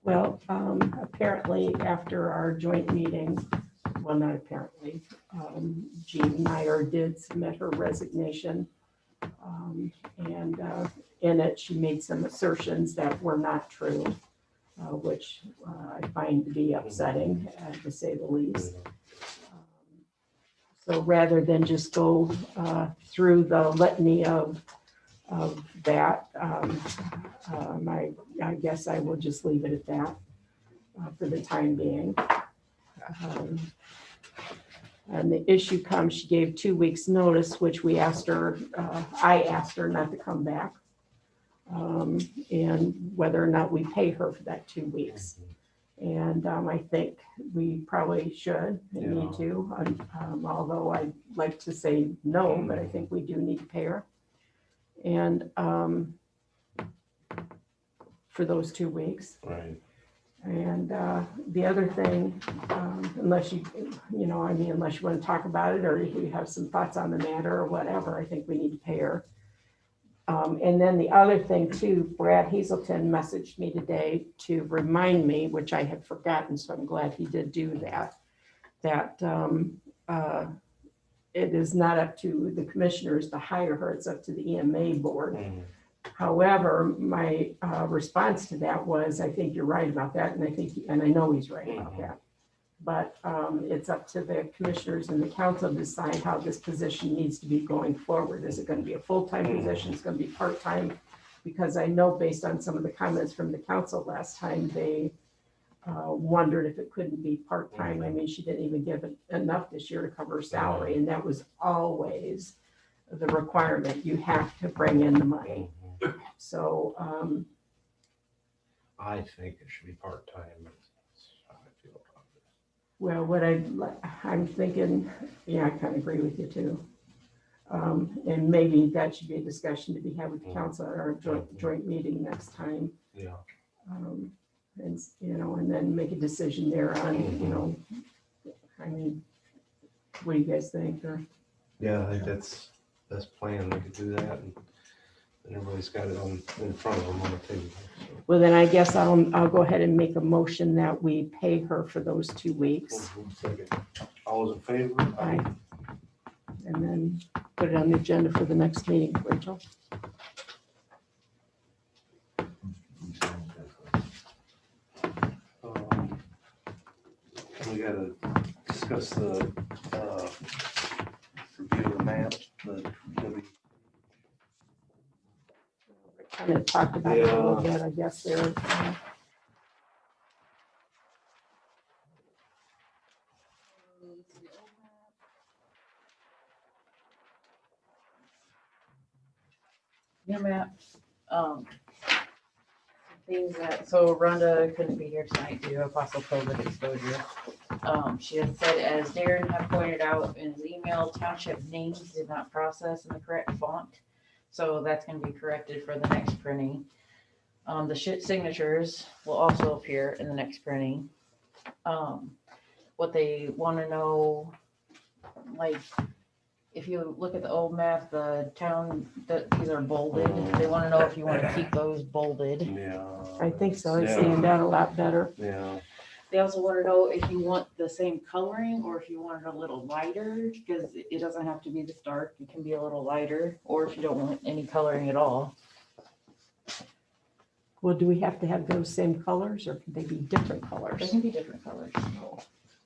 Well, apparently after our joint meeting, well, not apparently, Jean Meyer did submit her resignation. And in it, she made some assertions that were not true, which I find to be upsetting, to say the least. So rather than just go through the litany of that, I guess I will just leave it at that for the time being. And the issue comes, she gave 2 weeks' notice, which we asked her, I asked her not to come back. And whether or not we pay her for that 2 weeks. And I think we probably should and need to, although I'd like to say no, but I think we do need to pay her. And for those 2 weeks. Right. And the other thing, unless you unless you want to talk about it or you have some thoughts on the matter or whatever, I think we need to pay her. And then the other thing too, Brad Hazelton messaged me today to remind me, which I had forgotten, so I'm glad he did do that, that it is not up to the commissioners to hire her, it's up to the EMA board. However, my response to that was, I think you're right about that, and I know he's right about that. But it's up to the commissioners and the council to decide how this position needs to be going forward. Is it going to be a full-time position? It's going to be part-time? Because I know based on some of the comments from the council last time, they wondered if it couldn't be part-time. I mean, she didn't even give it enough this year to cover her salary, and that was always the requirement. You have to bring in the money. So I think it should be part-time. That's how I feel about it. well, I'm thinking, yeah, I kind of agree with you too. And maybe that should be a discussion to be had with the council at our joint meeting next time. Yeah. And and then make a decision there on, I mean, what do you guys think? Or Yeah, I think that's plan. We could do that, and everybody's got it in front of them on the table. So. well, then I guess I'll go ahead and make a motion that we pay her for those 2 weeks. Second. All those in favor? Aye. And then put it on the agenda for the next meeting, Rachel. We gotta discuss the review of the map, Kind of talked about it a little bit, I guess there. Your map, things that, so Rhonda couldn't be here tonight due to possible COVID exposure. She had said, as Darren had pointed out in his email, township names did not process in the correct font. So that's gonna be corrected for the next printing. The signatures will also appear in the next printing. What they wanna know, like, if you look at the old map, the town, these are bolded. They want to know if you want to keep those bolded. Yeah. I think so. They stand out a lot better. Yeah. They also want to know if you want the same coloring or if you want it a little lighter, because it doesn't have to be this dark. It can be a little lighter, or if you don't want any coloring at all. Well, do we have to have those same colors or can they be different They colors? can be different colors.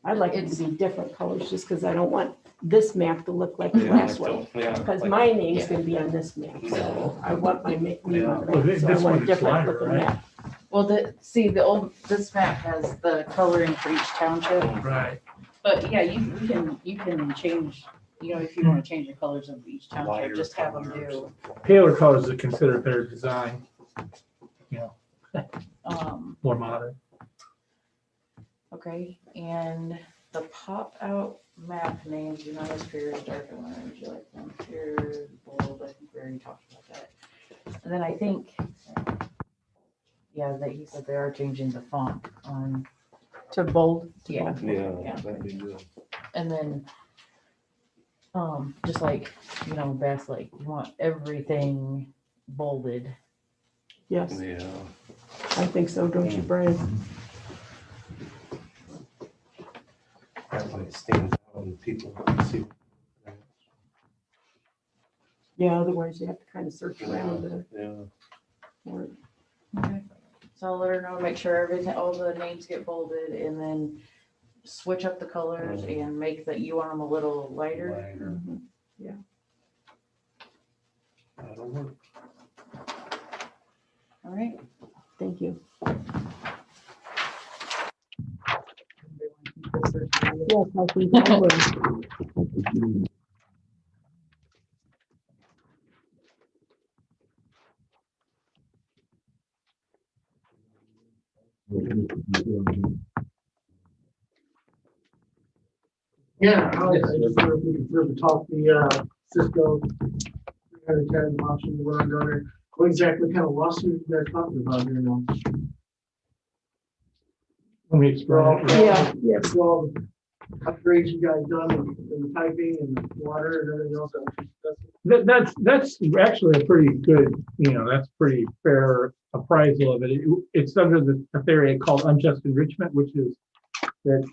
I'd like it to be different colors just because I don't want this map to look like the last one. Because my name's gonna be on this map, so I want my name on Well, it. So I this want a one is different lighter, looking right? map. Well, this map has the coloring for each township, Right. but yeah, you can change, if you want to change the colors of each township, Lighter just have them colors. do. Paler colors are considered better design, more modern. Okay, and the pop-out map names do not appear as dark and orange, you like them here, bold, I think we already talked about that. And then I think, that he said they are changing the font on, To bold. to Yeah. bold. Yeah, that'd be good. and then, just like, Bass Lake, you want everything bolded. Yes, Yeah. I think so, don't you, Brian? That way it stands out and people can see. Yeah, otherwise you have to kind of search around Yeah. for it. Okay. So I'll let her know, make sure all the names get bolded, and then switch up the colors and make you want them a little lighter. Lighter. Mhm. That'll work. All right. Thank you. Yes, I think I will. Yeah, I just wonder if we could sort of talk the Cisco 310 option we're under. What exactly kind of lawsuit you guys talking about here now? Let me explain. Yeah, yeah. So all the upgrades you guys done in the piping and the water and everything else. That's actually a pretty good, that's pretty fair appraisal of it. It's under the theory called unjust enrichment, which is that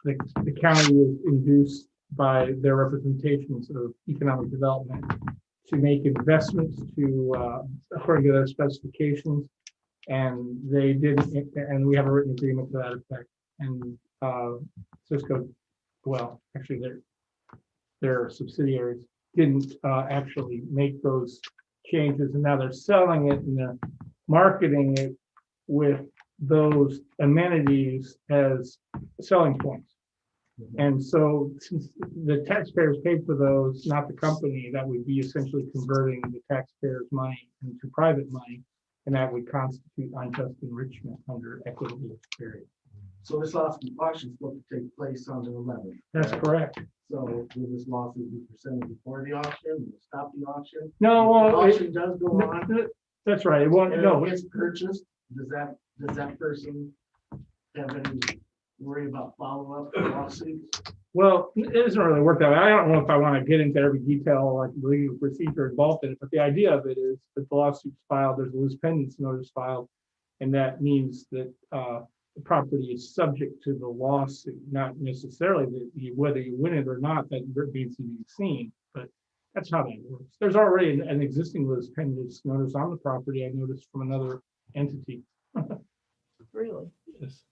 the county is induced by their representations of economic development to make investments according to their specifications. And they didn't, and we have a written agreement to that effect. And Cisco, well, actually their subsidiaries didn't actually make those changes, and now they're selling it and they're marketing it with those amenities as selling points. And so since the taxpayers paid for those, not the company, that would be essentially converting the taxpayers' money into private money, and that would constitute unjust enrichment under equitable theory. So this auction is supposed to take place on the 11th. That's correct. So will this lawsuit be presented before the auction? Will it stop the auction? No, If the well, auction does go on. that's right. It won't, And no, it gets purchased, does that person have any worry about follow-up lawsuits? well, it doesn't really work that way. I don't know if I want to get into every detail, like the legal procedure involved in it, but the idea of it is that the lawsuit's filed, there's a loose pendants notice filed, and that means that the property is subject to the lawsuit, not necessarily whether you win it or not, that needs to be seen, but that's how that works. There's already an existing loose pendants notice on the property, I noticed from another entity. Really? Yes.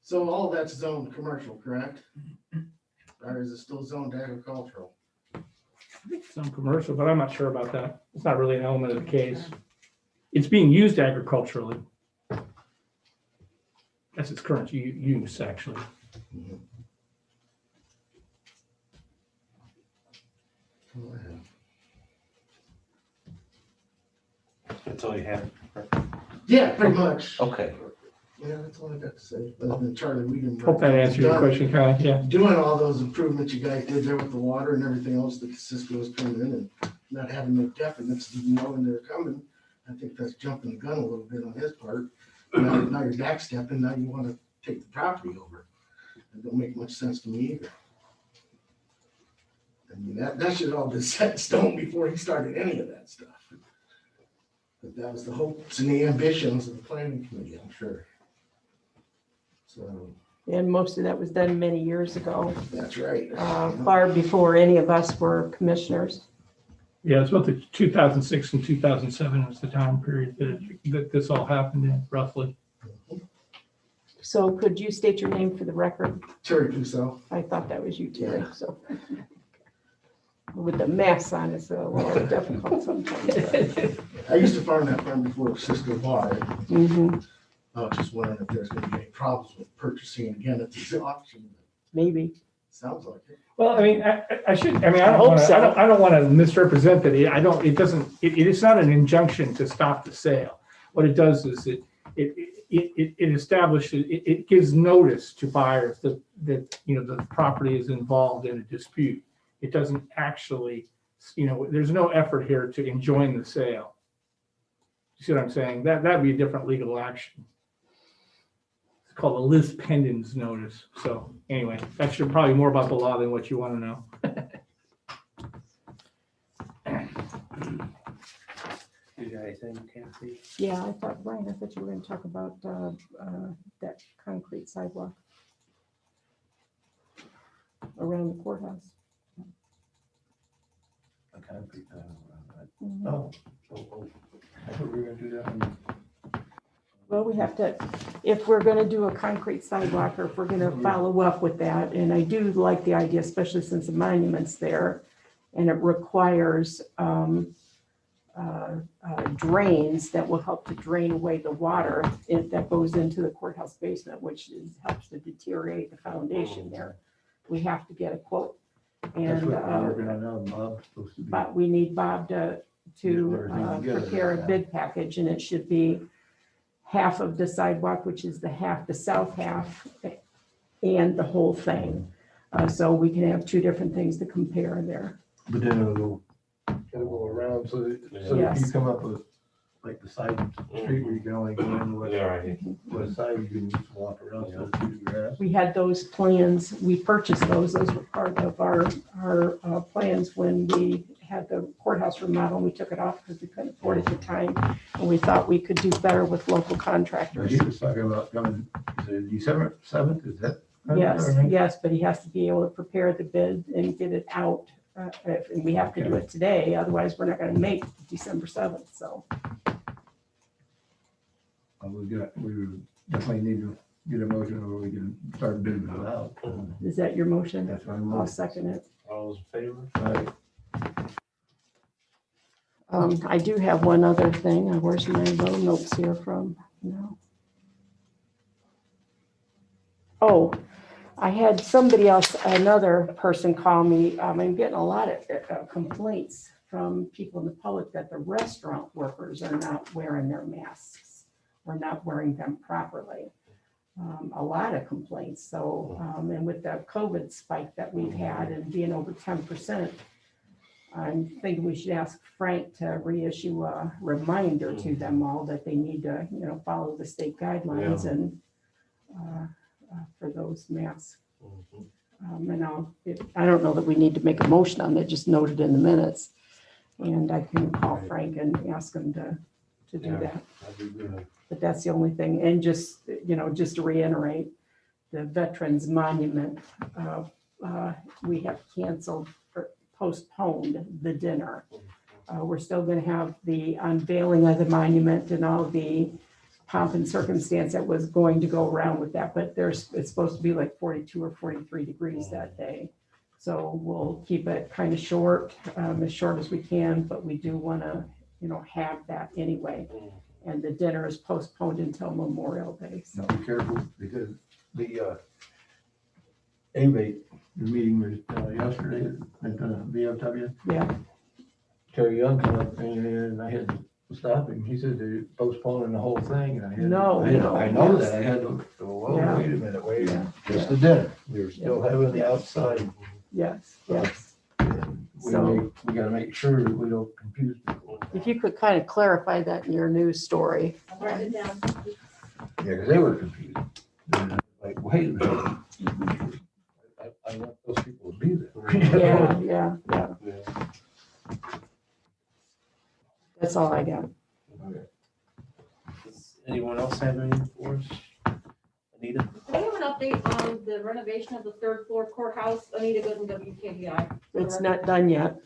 So all that's zoned commercial, correct? Or is it still zoned agricultural? Some commercial, but I'm not sure about that. It's not really an element of the case. It's being used agriculturally. That's its current use, actually. Go ahead. That's all you have. Yeah, pretty much. Okay. Yeah, that's all I got to say. Other than Charlie, we didn't. Hope that answered your question, Kyle. Yeah. Doing all those improvements you guys did there with the water and everything else that Cisco was coming in and not having no definite, even knowing they're coming. I think that's jumping the gun a little bit on his part. Now you're backstepping, now you want to take the property over. It don't make much sense to me either. I mean, that should all been set in stone before he started any of that stuff. But that was the hopes and the ambitions of the planning committee, I'm sure. So, And most of that was done many years ago, that's right. far before any of us were commissioners. Yeah, it's about the 2006 and 2007 was the time period that this all happened in, roughly. So could you state your name for the record? Terry Pucel. I thought that was you, Terry, so. With the mask on, it's a little difficult sometimes. I used to farm that farm before Cisco bought it. Mhm, I was just wondering if there's gonna be any problems with purchasing again at the auction. maybe. Sounds like it. Well, I mean, I should, I mean, I I don't hope wanna, so. I don't wanna misrepresent that. I don't, it doesn't, it is not an injunction to stop the sale. What it does is it establishes, it gives notice to buyers that, you know, the property is involved in a dispute. It doesn't actually, you know, there's no effort here to enjoin the sale. You see what I'm saying? That'd be a different legal action. It's called a lis pendens notice. So anyway, that's probably more about the law than what you want to know. You got anything, Kathy? Yeah, I thought, Brian, I thought you were gonna talk about that concrete sidewalk around the courthouse. A concrete, Mhm. oh, I thought we were gonna do that one. Well, we have to, if we're gonna do a concrete sidewalk, or if we're gonna follow up with that, and I do like the idea, especially since the monument's there, and it requires drains that will help to drain away the water that goes into the courthouse basement, which helps to deteriorate the foundation there. We have to get a quote. That's And, what we're working on now, Bob's supposed to be. but we need Bob to Get everything together. prepare a bid package, and it should be half of the sidewalk, which is the south half, and the whole thing. So we can have two different things to compare there. But then it'll go around, so that you Yes. come up with, like, the side street where you can only go in west side, you can just walk around, so it's easy grass. We had those plans, we purchased those were part of our plans when we had the courthouse remodel. We took it off because we couldn't afford it at the time, and we thought we could do better with local But contractors. he was talking about coming, is it December 7th, is that? Yes, but he has to be able to prepare the bid and get it out. And we have to do it today, otherwise we're not gonna make December 7th, so. We definitely need to get a motion where we can start bidding it out. Is that your motion? That's what I'll second it. All those in favor? I do have one other thing. Where's my little notes here from? No. Oh, I had somebody else, another person call me. I'm getting a lot of complaints from people in the public that the restaurant workers are not wearing their masks or not wearing them properly. A lot of complaints. So, and with the COVID spike that we've had and being over 10%, I'm thinking we should ask Frank to reissue a reminder to them all that they need to, follow the state guidelines and for those masks. And I don't know that we need to make a motion on that, just note it in the minutes. And I can call Frank and ask him to do that. That'd be good. But that's the only thing. And just to reiterate, the Veterans Monument, we have canceled or postponed the dinner. We're still going to have the unveiling of the monument and all the pomp and circumstance that was going to go around with that. But it's supposed to be like 42 or 43 degrees that day. So we'll keep it kind of short as we can, but we do want to, have that anyway. And the dinner is postponed until Memorial Day. So Now be careful, because the AVATE, the meeting was yesterday at VFW. yeah, Terry Young came up and I had to stop him. He said they're postponing the whole thing. And I had, No, I know that. I had to go, well, Yeah. wait a minute, wait. Yeah. Just the dinner. We were still having the outside. yes. We gotta make sure that we don't confuse people. If you could kind of clarify that in your news story. Write it down. Yeah, because they were confused. They're like, wait a minute. I want those people to be there. Yeah. That's all I got. Does anyone else have anything for us? Anita? Do they have an update on the renovation of the third floor courthouse? Anita Good and WKBI. It's not done yet.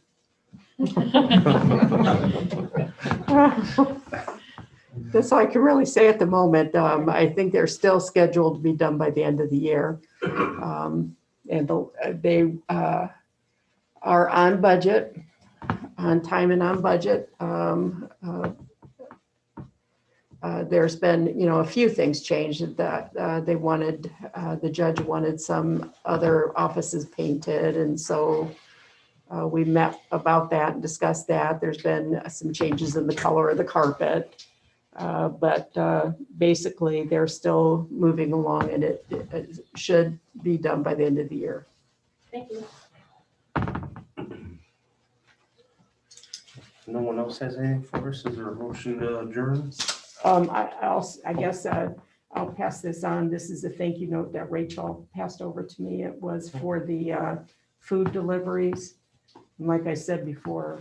That's all I can really say at the moment. I think they're still scheduled to be done by the end of the year. And they are on budget, on time and on budget. There's been, a few things changed that they wanted, the judge wanted some other offices painted. And so we met about that and discussed that. There's been some changes in the color of the carpet. But basically, they're still moving along and it should be done by the end of the year. Thank you. No one else has anything for us? Is there a motion to adjourn? I guess I'll pass this on. This is a thank you note that Rachel passed over to me. It was for the food deliveries. And like I said before,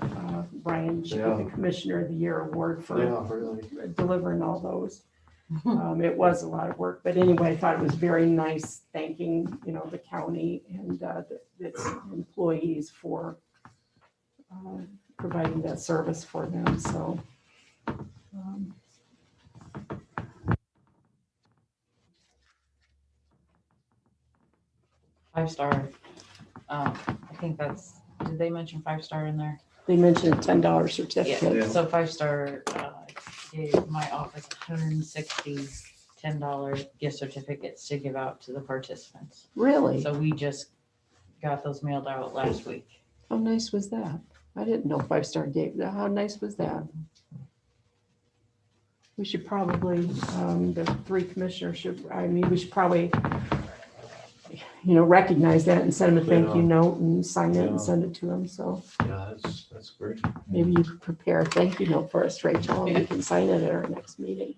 Brian should get the Commissioner of the Year award for Really. delivering all those. It was a lot of work, but anyway, I thought it was very nice thanking, the county and its employees for providing that service for them. So. 5-star. I think did they mention 5-star in there? They mentioned a $10 certificate. Yeah, so 5-star gave my office 160 $10 gift certificates to give out to the participants. Really? So we just got those mailed out last week. How nice was that? I didn't know 5-star gave that. How nice was that? We should probably, the 3 commissioners we should probably, recognize that and send them a thank you note and sign it and send it to them. So Yeah, that's great. maybe you could prepare a thank you note for us, Rachel, and we can sign it at our next meeting.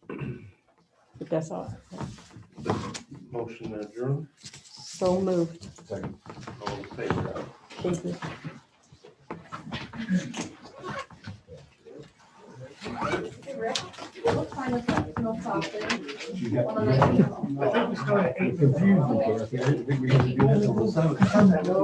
But that's all. Motion to adjourn. So moved. All in favor? Thank you. Hey, Rick, what time is that? No problem. I think we started at 8:00.